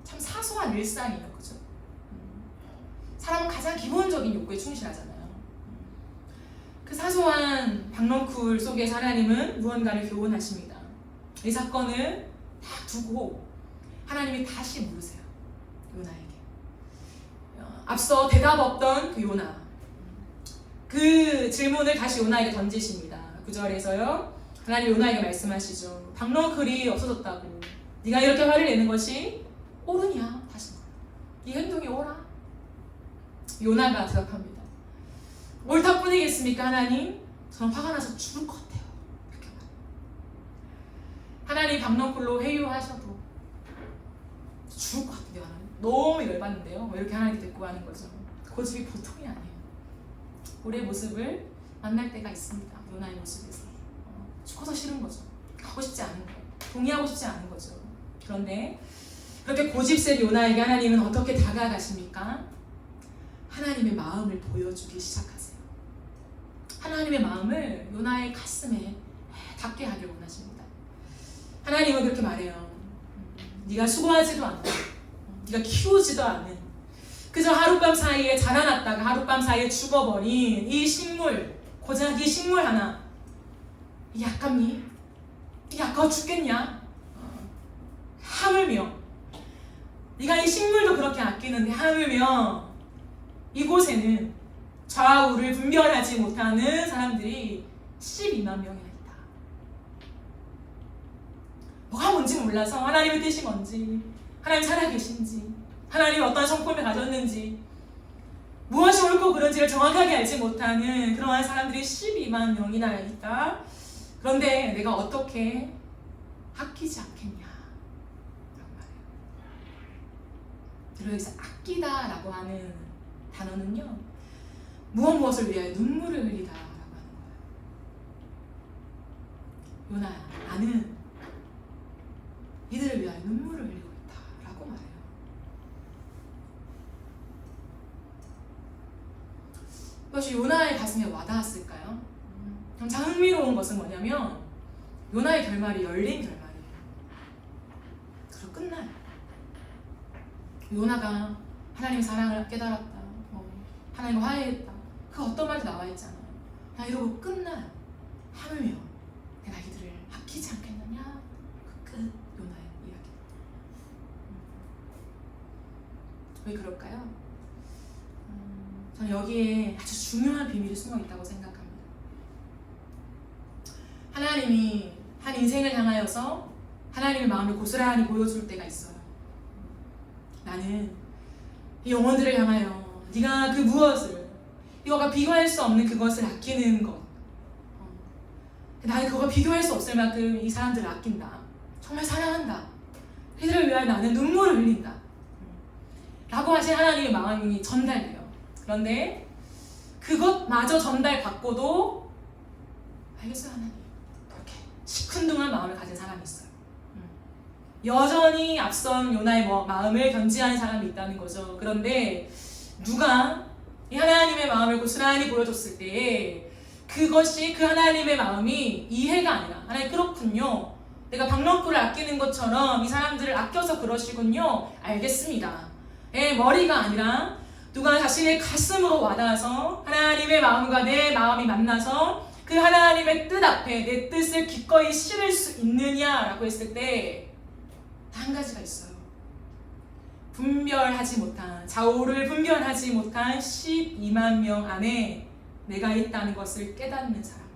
참 사소한 일상이에요. 그죠? 사람은 가장 기본적인 욕구에 충실하잖아요. 그 사소한 박농쿨 속에서 하나님은 무언가를 교훈하십니다. 이 사건을 딱 두고 하나님이 다시 물으세요. 요나에게. 앞서 대답 없던 그 요나. 그 질문을 다시 요나에게 던지십니다. 9절에서요. 하나님 요나에게 말씀하시죠. 박농쿨이 없어졌다고. 네가 이렇게 화를 내는 것이 옳으냐? 다시 말해. 네 행동이 옳아? 요나가 대답합니다. 옳다 뿐이겠습니까 하나님? 저는 화가 나서 죽을 것 같아요. 이렇게 말해요. 하나님 박농쿨로 회유하셔도 죽을 것 같은데요 하나님? 너무 열받는데요? 이렇게 하나님께 대꾸 하는 거죠. 고집이 보통이 아니에요. 우리의 모습을 만날 때가 있습니다. 요나의 모습에서 죽어서 싫은 거죠. 가고 싶지 않은 거, 동의하고 싶지 않은 거죠. 그런데 그렇게 고집센 요나에게 하나님은 어떻게 다가가십니까? 하나님의 마음을 보여주기 시작하세요. 하나님의 마음을 요나의 가슴에 닿게 하길 원하십니다. 하나님은 그렇게 말해요. 네가 수고하지도 않고 네가 키우지도 않은 그저 하룻밤 사이에 자라났다가 하룻밤 사이에 죽어버린 이 식물, 고작 이 식물 하나 이게 아깝니? 이게 아까워 죽겠냐? 하물며 네가 이 식물도 그렇게 아끼는데 하물며 이곳에는 좌우를 분별하지 못하는 사람들이 12만 명이나 있다. 뭐가 뭔지 몰라서 하나님의 뜻이 뭔지, 하나님 살아계신지, 하나님이 어떤 성품을 가졌는지, 무엇이 옳고 그른지를 정확하게 알지 못하는 그러한 사람들이 12만 명이나 있다. 그런데 내가 어떻게 아끼지 않겠냐 라고 말해요. 그리고 여기서 아끼다라고 하는 단어는요, 무엇을 위하여 눈물을 흘리다라고 하는 거예요. 요나야, 나는 이들을 위하여 눈물을 흘리고 있다라고 말해요. 이것이 요나의 가슴에 와닿았을까요? 참 흥미로운 것은 뭐냐면 요나의 결말이 열린 결말이에요. 그리고 끝나요. 요나가 하나님의 사랑을 깨달았다, 하나님과 화해했다, 그 어떤 말도 나와 있잖아요. 이러고 끝나요. 하물며 내가 이들을 아끼지 않겠느냐, 그 끝. 요나의 이야기. 왜 그럴까요? 저는 여기에 아주 중요한 비밀이 숨어 있다고 생각합니다. 하나님이 한 인생을 향하여서 하나님의 마음을 고스란히 보여줄 때가 있어요. 나는 이 영혼들을 향하여 네가 그 무엇을, 이거가 비교할 수 없는 그것을 아끼는 것, 나는 그거가 비교할 수 없을 만큼 이 사람들을 아낀다, 정말 사랑한다, 이들을 위하여 나는 눈물을 흘린다 라고 하신 하나님의 마음이 전달돼요. 그런데 그것마저 전달받고도 알겠어요 하나님, 이렇게 시큰둥한 마음을 가진 사람이 있어요. 여전히 앞선 요나의 마음을 견지하는 사람이 있다는 거죠. 그런데 누가 이 하나님의 마음을 고스란히 보여줬을 때에 그것이 그 하나님의 마음이 이해가 아니라, 하나님 그렇군요, 내가 박렁쿨을 아끼는 것처럼 이 사람들을 아껴서 그러시군요, 알겠습니다. 머리가 아니라 누가 자신의 가슴으로 와닿아서 하나님의 마음과 내 마음이 만나서 그 하나님의 뜻 앞에 내 뜻을 기꺼이 실을 수 있느냐라고 했을 때 한 가지가 있어요. 분별하지 못한, 좌우를 분별하지 못한 12만 명 안에 내가 있다는 것을 깨닫는 사람,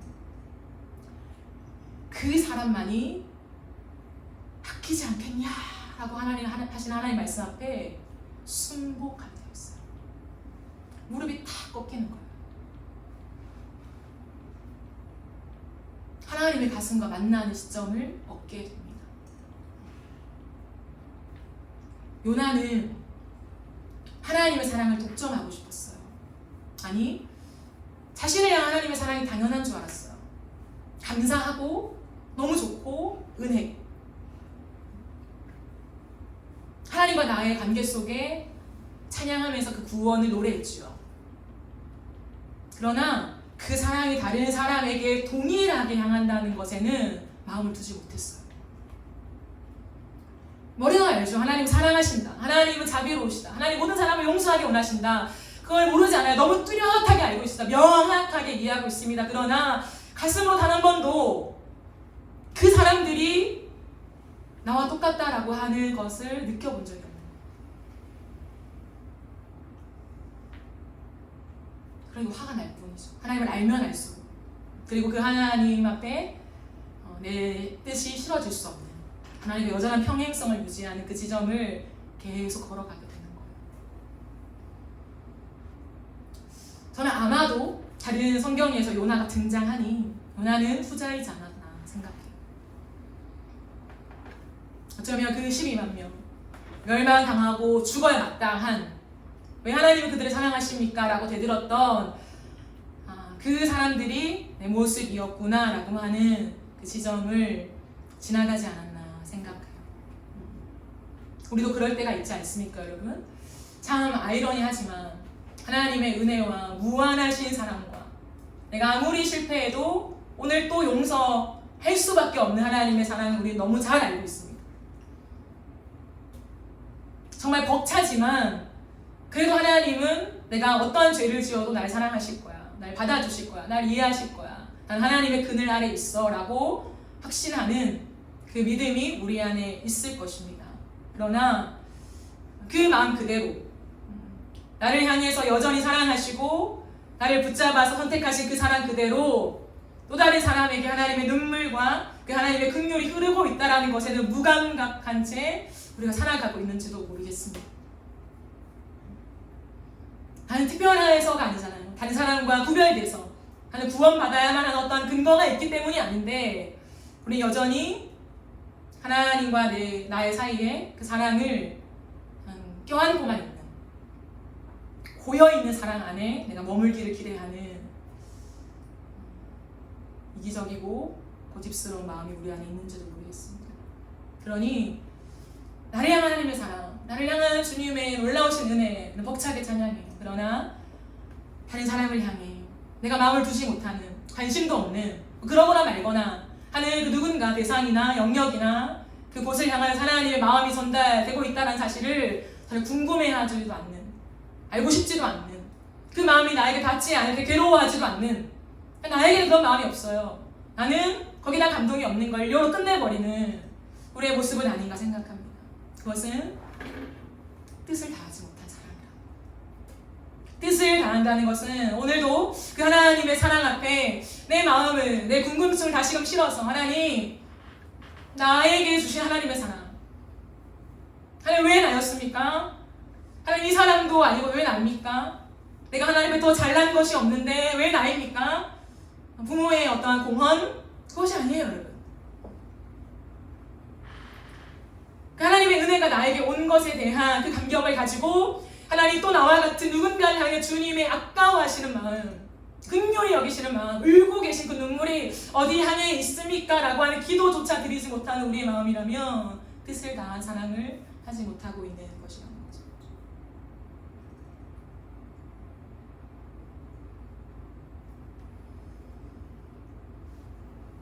그 사람만이 아끼지 않겠냐라고 하신 하나님 말씀 앞에 순복하게 되어 있어요. 무릎이 탁 꺾이는 거예요. 하나님의 가슴과 만나는 시점을 얻게 됩니다. 요나는 하나님의 사랑을 독점하고 싶었어요. 아니, 자신을 향한 하나님의 사랑이 당연한 줄 알았어요. 감사하고 너무 좋고 은혜, 하나님과 나의 관계 속에 찬양하면서 그 구원을 노래했죠. 그러나 그 사랑이 다른 사람에게 동일하게 향한다는 것에는 마음을 두지 못했어요. 머리가 알죠. 하나님 사랑하신다, 하나님은 자비로우시다, 하나님 모든 사람을 용서하게 원하신다. 그걸 모르지 않아요. 너무 뚜렷하게 알고 있습니다. 명확하게 이해하고 있습니다. 그러나 가슴으로 단 한 번도 그 사람들이 나와 똑같다라고 하는 것을 느껴본 적이 없는 거예요. 그리고 화가 날 뿐이죠. 하나님을 알면 알수록. 그리고 그 하나님 앞에 내 뜻이 실어질 수 없는, 하나님의 여전한 평행성을 유지하는 그 지점을 계속 걸어가게 되는 거예요. 저는 아마도 다른 성경에서 요나가 등장하니 요나는 후자이지 않았나 생각해요. 어쩌면 그 12만 명, 멸망당하고 죽어야 마땅한, 왜 하나님은 그들을 사랑하십니까? 라고 되들었던 그 사람들이 내 모습이었구나 라고 하는 그 지점을 지나가지 않았나 생각해요. 우리도 그럴 때가 있지 않습니까, 여러분? 참 아이러니하지만 하나님의 은혜와 무한하신 사랑과 내가 아무리 실패해도 오늘 또 용서할 수밖에 없는 하나님의 사랑을 우리 너무 잘 알고 있습니다. 정말 벅차지만 그래도 하나님은 내가 어떠한 죄를 지어도 날 사랑하실 거야, 날 받아주실 거야, 날 이해하실 거야, 난 하나님의 그늘 아래 있어 라고 확신하는 그 믿음이 우리 안에 있을 것입니다. 그러나 그 마음 그대로 나를 향해서 여전히 사랑하시고 나를 붙잡아서 선택하신 그 사랑 그대로 또 다른 사람에게 하나님의 눈물과 그 하나님의 긍휼이 흐르고 있다는 것에는 무감각한 채 우리가 살아가고 있는지도 모르겠습니다. 나는 특별해서가 아니잖아요. 다른 사람과 구별돼서 하는 구원받아야만 하는 어떤 근거가 있기 때문이 아닌데 우리 여전히 하나님과 나의 사이에 그 사랑을 껴안고만 있는 고여있는 사랑 안에 내가 머물기를 기대하는 이기적이고 고집스러운 마음이 우리 안에 있는지도 모르겠습니다. 그러니 나를 향한 하나님의 사랑, 나를 향한 주님의 놀라우신 은혜는 벅차게 찬양해요. 그러나 다른 사람을 향해 내가 마음을 두지 못하는, 관심도 없는, 그러거나 말거나 하는 그 누군가 대상이나 영역이나 그곳을 향한 하나님의 마음이 전달되고 있다는 사실을 전혀 궁금해하지도 않는, 알고 싶지도 않는, 그 마음이 나에게 닿지 않을 때 괴로워하지도 않는, 나에게는 그런 마음이 없어요. 나는 거기다 감동이 없는 걸로 끝내버리는 우리의 모습은 아닌가 생각합니다. 그것은 뜻을 다하지 못한 사랑이다. 뜻을 다한다는 것은 오늘도 그 하나님의 사랑 앞에 내 마음을, 내 궁금증을 다시금 실어서 하나님, 나에게 주신 하나님의 사랑, 하나님 왜 나였습니까? 하나님 이 사람도 아니고 왜 나입니까? 내가 하나님의 더 잘난 것이 없는데 왜 나입니까? 부모의 어떠한 공헌? 그것이 아니에요, 여러분. 하나님의 은혜가 나에게 온 것에 대한 그 감격을 가지고 하나님 또 나와 같은 누군가를 향해 주님의 아까워하시는 마음, 긍휼히 여기시는 마음, 울고 계신 그 눈물이 어디 향해 있습니까? 라고 하는 기도조차 드리지 못하는 우리의 마음이라면 뜻을 다한 사랑을 하지 못하고 있는 것이라는 거죠.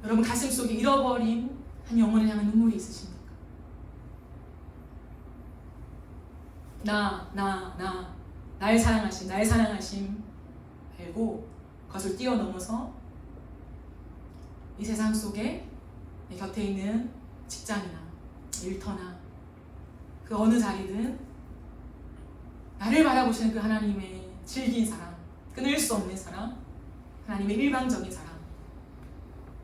여러분 가슴 속에 잃어버린 한 영혼을 향한 눈물이 있으십니까? 나를 사랑하심, 나의 사랑하심 알고 그것을 뛰어넘어서 이 세상 속에 내 곁에 있는 직장이나 일터나 그 어느 자리든 나를 바라보시는 그 하나님의 질긴 사랑, 끊을 수 없는 사랑, 하나님의 일방적인 사랑,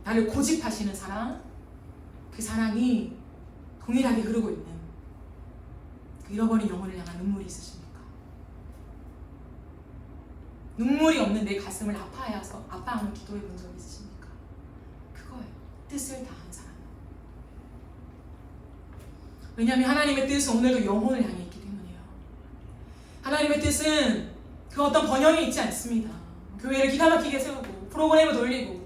나를 고집하시는 사랑, 그 사랑이 동일하게 흐르고 있는 그 잃어버린 영혼을 향한 눈물이 있으십니까? 눈물이 없는 내 가슴을 아파하며 기도해 본 적 있으십니까? 그거예요. 뜻을 다한 사랑. 왜냐하면 하나님의 뜻은 오늘도 영혼을 향해 있기 때문이에요. 하나님의 뜻은 그 어떤 번영이 있지 않습니다. 교회를 기가 막히게 세우고 프로그램을 돌리고,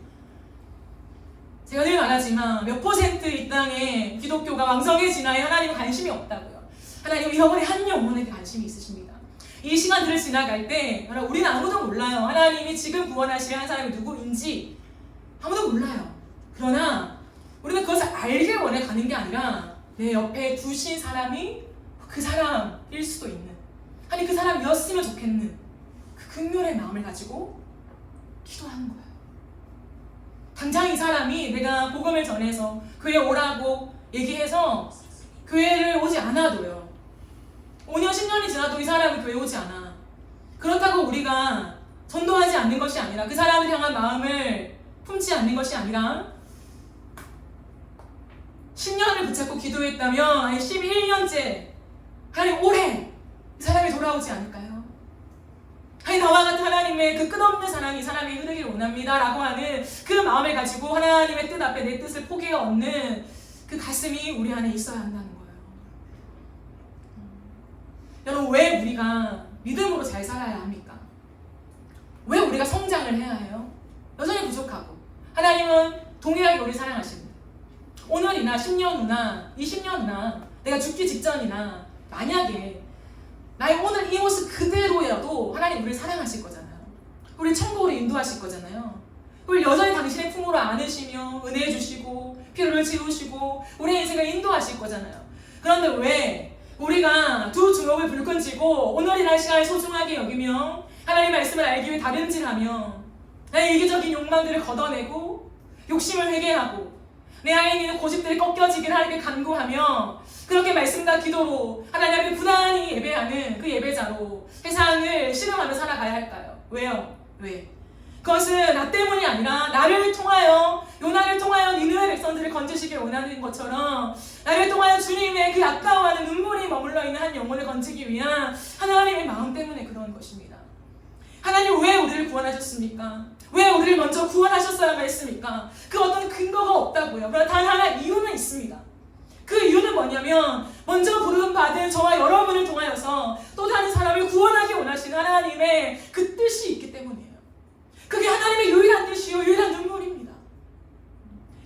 제가 늘 말하지만 몇 퍼센트 이 땅에 기독교가 왕성해지나에 하나님은 관심이 없다고요. 하나님은 잃어버린 한 영혼에게 관심이 있으십니다. 이 시간들을 지나갈 때 우리는 아무도 몰라요. 하나님이 지금 구원하실 한 사람이 누구인지 아무도 몰라요. 그러나 우리는 그것을 알길 원해 가는 게 아니라 내 옆에 두신 사람이 그 사람일 수도 있는, 아니 그 사람이었으면 좋겠는 그 긍휼의 마음을 가지고 기도하는 거예요. 당장 이 사람이 내가 복음을 전해서 교회에 오라고 얘기해서 교회를 오지 않아도요, 5년 10년이 지나도 이 사람이 교회에 오지 않아. 그렇다고 우리가 전도하지 않는 것이 아니라, 그 사람을 향한 마음을 품지 않는 것이 아니라 10년을 붙잡고 기도했다면 아니 11년째 하나님 올해 이 사람이 돌아오지 않을까요? 아니 나와 같은 하나님의 그 끝없는 사랑이 이 사람이 흐르길 원합니다 라고 하는 그 마음을 가지고 하나님의 뜻 앞에 내 뜻을 포기해 얻는 그 가슴이 우리 안에 있어야 한다는 거예요. 여러분, 왜 우리가 믿음으로 잘 살아야 합니까? 왜 우리가 성장을 해야 해요? 여전히 부족하고 하나님은 동일하게 우리 사랑하십니다. 오늘이나 10년 후나 20년 후나 내가 죽기 직전이나 만약에 나의 오늘 이 모습 그대로여도 하나님 우리를 사랑하실 거잖아요. 우리를 천국으로 인도하실 거잖아요. 우리를 여전히 당신의 품으로 안으시며 은혜해 주시고 피로를 지우시고 우리의 인생을 인도하실 거잖아요. 그런데 왜 우리가 두 주먹을 불끈 쥐고 오늘이라는 시간을 소중하게 여기며 하나님의 말씀을 알기 위해 다름질하며 나의 이기적인 욕망들을 걷어내고 욕심을 회개하고 내 안에 있는 고집들이 꺾여지기를 하나님께 간구하며 그렇게 말씀과 기도로 하나님 앞에 부단히 예배하는 그 예배자로 세상을 신음하며 살아가야 할까요? 왜요? 왜? 그것은 나 때문이 아니라 나를 통하여, 요나를 통하여 니느웨 백성들을 건지시길 원하는 것처럼 나를 통하여 주님의 그 아까워하는 눈물이 머물러 있는 한 영혼을 건지기 위한 하나님의 마음 때문에 그런 것입니다. 하나님 하나님 왜 우리를 구원하셨습니까? 왜 우리를 먼저 구원하셨어야만 했습니까? 그 어떤 근거가 없다고요. 그러나 단 하나 이유는 있습니다. 그 이유는 뭐냐면 먼저 부름받은 저와 여러분을 통하여서 또 다른 사람을 구원하기 원하시는 하나님의 그 뜻이 있기 때문이에요. 그게 하나님의 유일한 뜻이요 유일한 눈물입니다.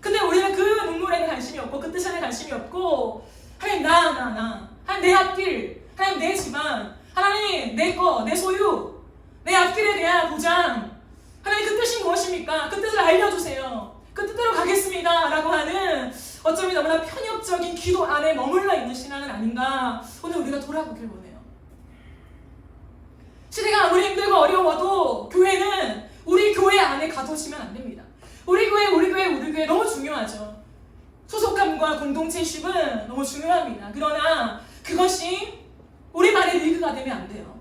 근데 우리는 그 눈물에는 관심이 없고 그 뜻에는 관심이 없고 하나님 하나님 내 앞길, 하나님 내 집안, 하나님 내 거, 내 소유, 내 앞길에 대한 보장, 하나님 그 뜻이 무엇입니까? 그 뜻을 알려주세요. 그 뜻대로 가겠습니다 라고 하는 어쩌면 너무나 편협적인 기도 안에 머물러 있는 신앙은 아닌가 오늘 우리가 돌아보길 원해요. 시대가 아무리 힘들고 어려워도 교회는 우리 교회 안에 가두시면 안 됩니다. 우리 교회 너무 중요하죠. 소속감과 공동체십은 너무 중요합니다. 그러나 그것이 우리만의 리그가 되면 안 돼요.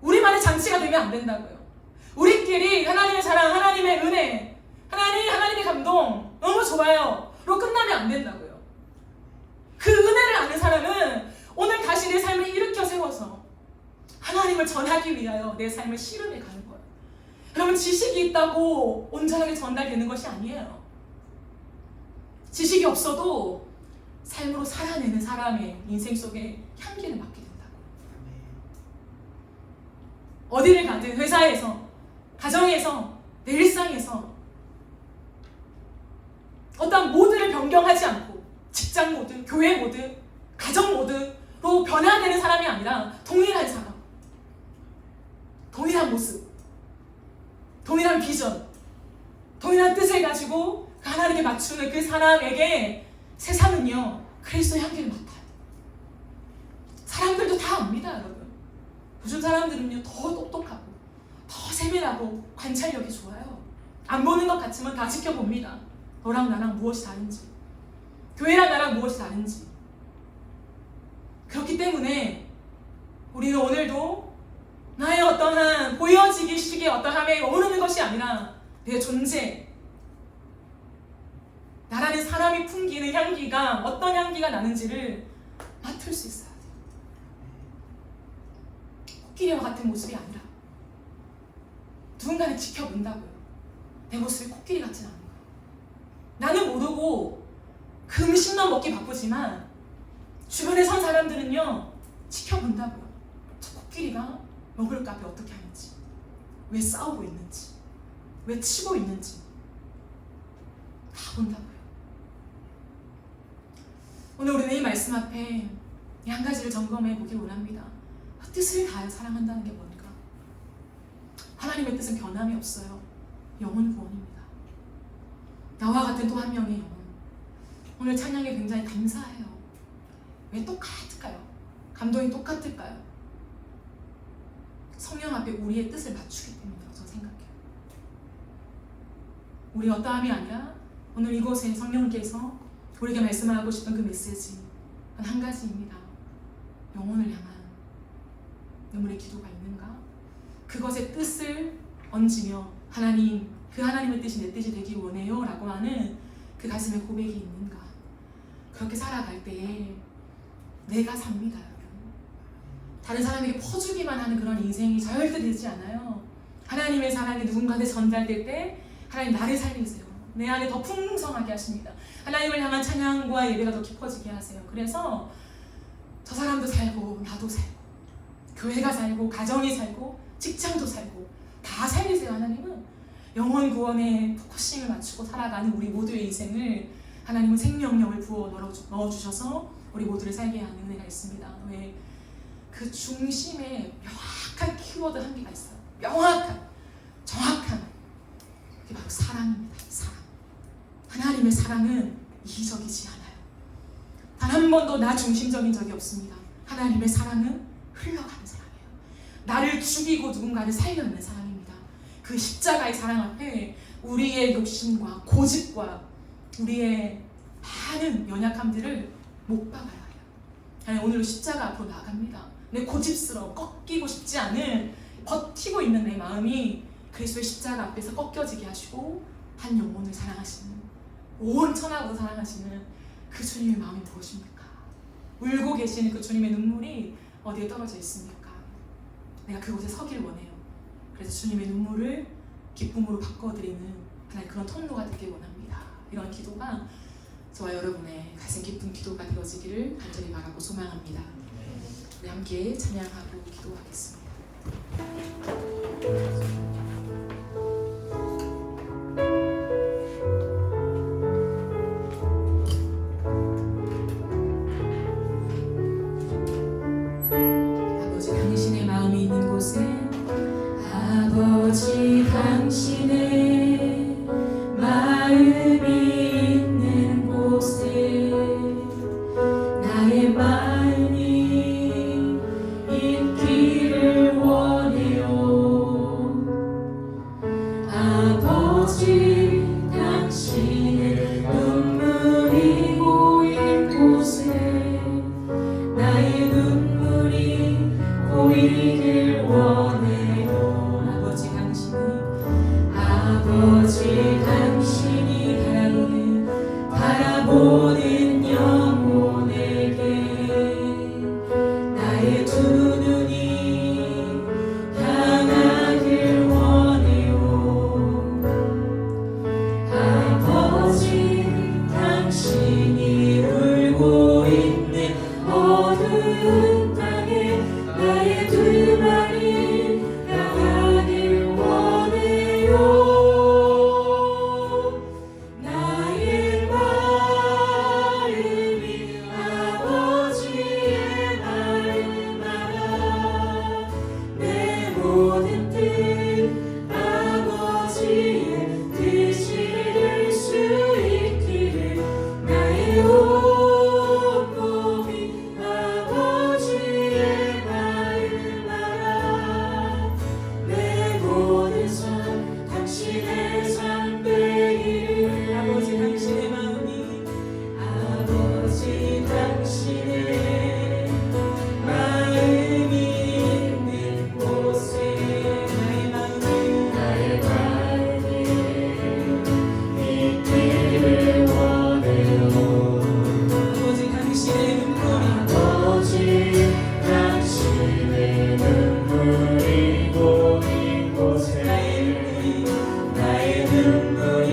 우리만의 잔치가 되면 안 된다고요. 우리끼리 하나님의 사랑, 하나님의 은혜, 하나님의 감동 너무 좋아요 로 끝나면 안 된다고요. 그 은혜를 아는 사람은 오늘 다시 내 삶을 일으켜 세워서 하나님을 전하기 위하여 내 삶을 실험해 가는 거예요. 여러분, 지식이 있다고 온전하게 전달되는 것이 아니에요. 지식이 없어도 삶으로 살아내는 사람의 인생 속에 향기를 맡게 된다고. 어디를 가든 회사에서, 가정에서, 내 일상에서 어떤 모드를 변경하지 않고 직장 모드, 교회 모드, 가정 모드로 변화되는 사람이 아니라 동일한 사람, 동일한 모습, 동일한 비전, 동일한 뜻을 가지고 하나님께 맞추는 그 사람에게 세상은요 그리스도의 향기를 맡아요. 사람들도 다 압니다, 여러분. 요즘 사람들은요 더 똑똑하고 더 세밀하고 관찰력이 좋아요. 안 보는 것 같지만 다 지켜봅니다. 너랑 나랑 무엇이 다른지, 교회랑 나랑 무엇이 다른지. 그렇기 때문에 우리는 오늘도 나의 어떠한 보여지기식의 어떠함에 머무르는 것이 아니라 내 존재, 나라는 사람이 풍기는 향기가 어떤 향기가 나는지를 맡을 수 있어야 돼요. 코끼리와 같은 모습이 아니라 누군가를 지켜본다고요. 내 모습이 코끼리 같진 않은 거예요. 나는 모르고 금식만 먹기 바쁘지만 주변에 선 사람들은요 지켜본다고요. 저 코끼리가 먹을 값에 어떻게 하는지, 왜 싸우고 있는지, 왜 치고 있는지 다 본다고요. 오늘 우리는 이 말씀 앞에 이 한 가지를 점검해 보길 원합니다. 뜻을 다하여 사랑한다는 게 뭘까? 하나님의 뜻은 변함이 없어요. 영혼 구원입니다. 나와 같은 또 한 명의 영혼. 오늘 찬양에 굉장히 감사해요. 왜 똑같을까요? 감동이 똑같을까요? 성령 앞에 우리의 뜻을 맞추기 때문이라고 저는 생각해요. 우리 어떠함이 아니라 오늘 이곳에 성령께서 우리에게 말씀하고 싶은 그 메시지 한 가지입니다. 영혼을 향한 눈물의 기도가 있는가? 그것의 뜻을 얹으며 하나님, 그 하나님의 뜻이 내 뜻이 되기 원해요 라고 하는 그 가슴에 고백이 있는가? 그렇게 살아갈 때에 내가 삽니다, 여러분. 다른 사람에게 퍼주기만 하는 그런 인생이 절대 되지 않아요. 하나님의 사랑이 누군가한테 전달될 때 하나님 나를 살리세요. 내 안에 더 풍성하게 하십니다. 하나님을 향한 찬양과 예배가 더 깊어지게 하세요. 그래서 저 사람도 살고 나도 살고 교회가 살고 가정이 살고 직장도 살고 다 살리세요. 하나님은 영혼 구원에 포커싱을 맞추고 살아가는 우리 모두의 인생을 하나님은 생명력을 부어 넣어주셔서 우리 모두를 살게 하는 은혜가 있습니다. 왜? 그 중심에 명확한 키워드 한 개가 있어요. 명확한, 정확한. 그게 바로 사랑입니다. 사랑. 하나님의 사랑은 이기적이지 않아요. 단 한 번도 나 중심적인 적이 없습니다. 하나님의 사랑은 흘러가는 사랑이에요. 나를 죽이고 누군가를 살려내는 사랑입니다. 그 십자가의 사랑 앞에 우리의 욕심과 고집과 우리의 많은 연약함들을 못 박아야 해요. 아니, 오늘은 십자가 앞으로 나갑니다. 내 고집스러워 꺾이고 싶지 않은 버티고 있는 내 마음이 그리스도의 십자가 앞에서 꺾여지게 하시고 한 영혼을 사랑하시는, 온 천하고 사랑하시는 그 주님의 마음이 무엇입니까? 울고 계시는 그 주님의 눈물이 어디에 떨어져 있습니까? 내가 그곳에 서길 원해요. 그래서 주님의 눈물을 기쁨으로 바꿔드리는 그날 그런 통로가 되길 원합니다. 이런 기도가 저와 여러분의 가슴 깊은 기도가 되어지기를 간절히 바라고 소망합니다. 우리 함께 찬양하고 기도하겠습니다. 아버지 당신의 마음이 있는 곳에 아버지 당신의 마음이 있는 곳에 나의 마음이 있기를 원해요. 아버지 당신의 눈물이 고인 곳에 나의 눈물이 고이길 원해요. 아버지 당신이 바라보는 영혼에게 나의 두 눈이 향하길 원해요. 아버지 당신이 울고 있는 어두운 땅에 나의 두 발이 나가길 원해요. 나의 마음이 아버지의 마음 알아. 내 모든 뜻 아버지의 뜻이 될 수 있기를 나의 온 몸이 아버지의 마음 알아. 내 모든 삶 당신의 삶 되기를. 아버지 당신의 마음이 아버지 당신의 마음이 있는 곳에 나의 마음이 있기를 원해요. 아버지 당신의 눈물이 고인 곳에 나의 눈물이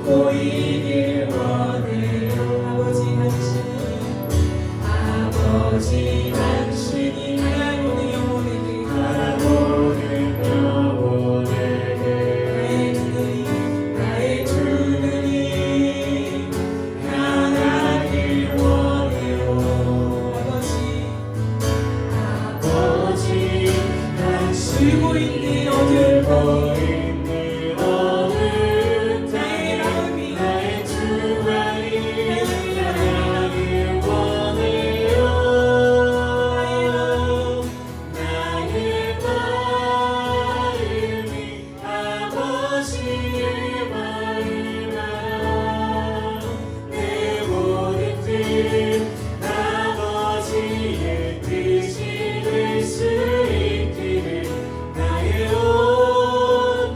고이길 원해요. 아버지 당신이 바라보는 영혼에게 나의 두 눈이 향하길 원해요. 아버지 당신 울고 있는 어두운 나의 두 발이 향하길 원해요. 나의 마음이 아버지의 마음 알아. 내 모든 뜻 아버지의 뜻이 될 수 있기를 나의 온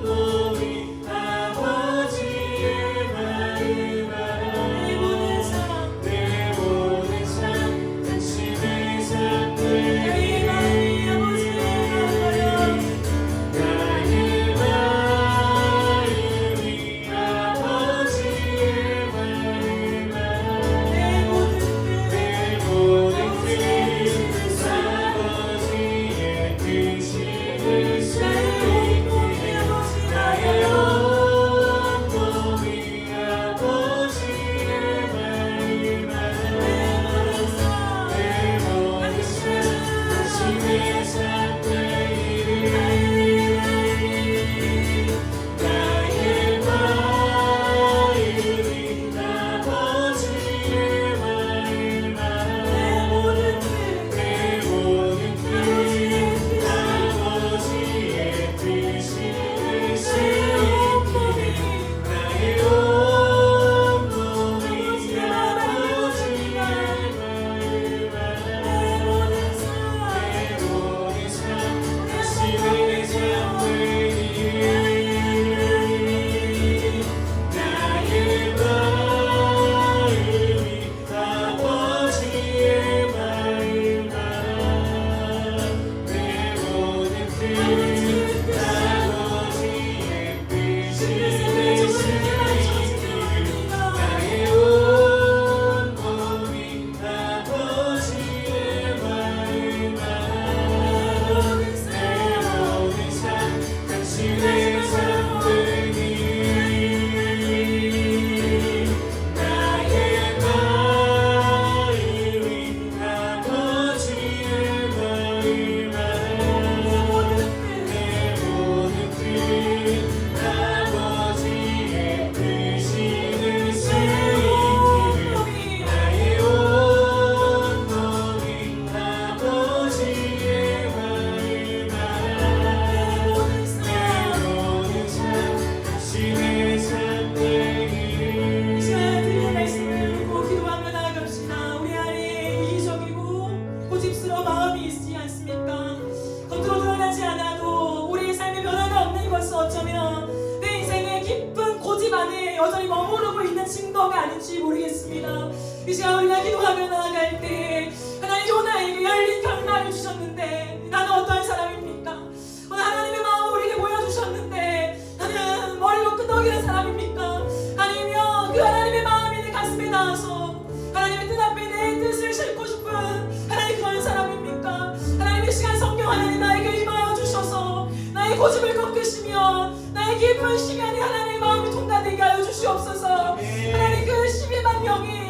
마을 말하는 내 모든 뜻 아버지의 뜻이는 수있기를 나의 온몸이 아버지의 마을 말하는 내 모든 삶 당신의 삶 되기를. 이 시간 드리는 말씀을 듣고 기도하며 나아갑시다. 우리 안에 이기적이고 고집스러운 마음이 있지 않습니까? 겉으로 드러나지 않아도 우리의 삶에 변화가 없는 것은 어쩌면 내 인생의 깊은 고집 안에 여전히 머무르고 있는 증거가 아닌지 모르겠습니다. 이 시간 우리가 기도하며 나아갈 때 하나님 요나에게 열린 결말을 주셨는데 나는 어떠한 사람입니까? 오늘 하나님의 마음을 우리에게 보여주셨는데 나는 머리로 끄덕이는 사람입니까? 아니면 그 하나님의 마음이 내 가슴에 닿아서 하나님의 뜻 앞에 내 뜻을 싣고 싶은 하나님 그런 사람입니까? 하나님의 시간 성경 하나님 나에게 임하여 주셔서 나의 고집을 꺾으시며 나의 깊은 심연에 하나님의 마음이 통과되게 하여 주시옵소서. 하나님 그 12만 명이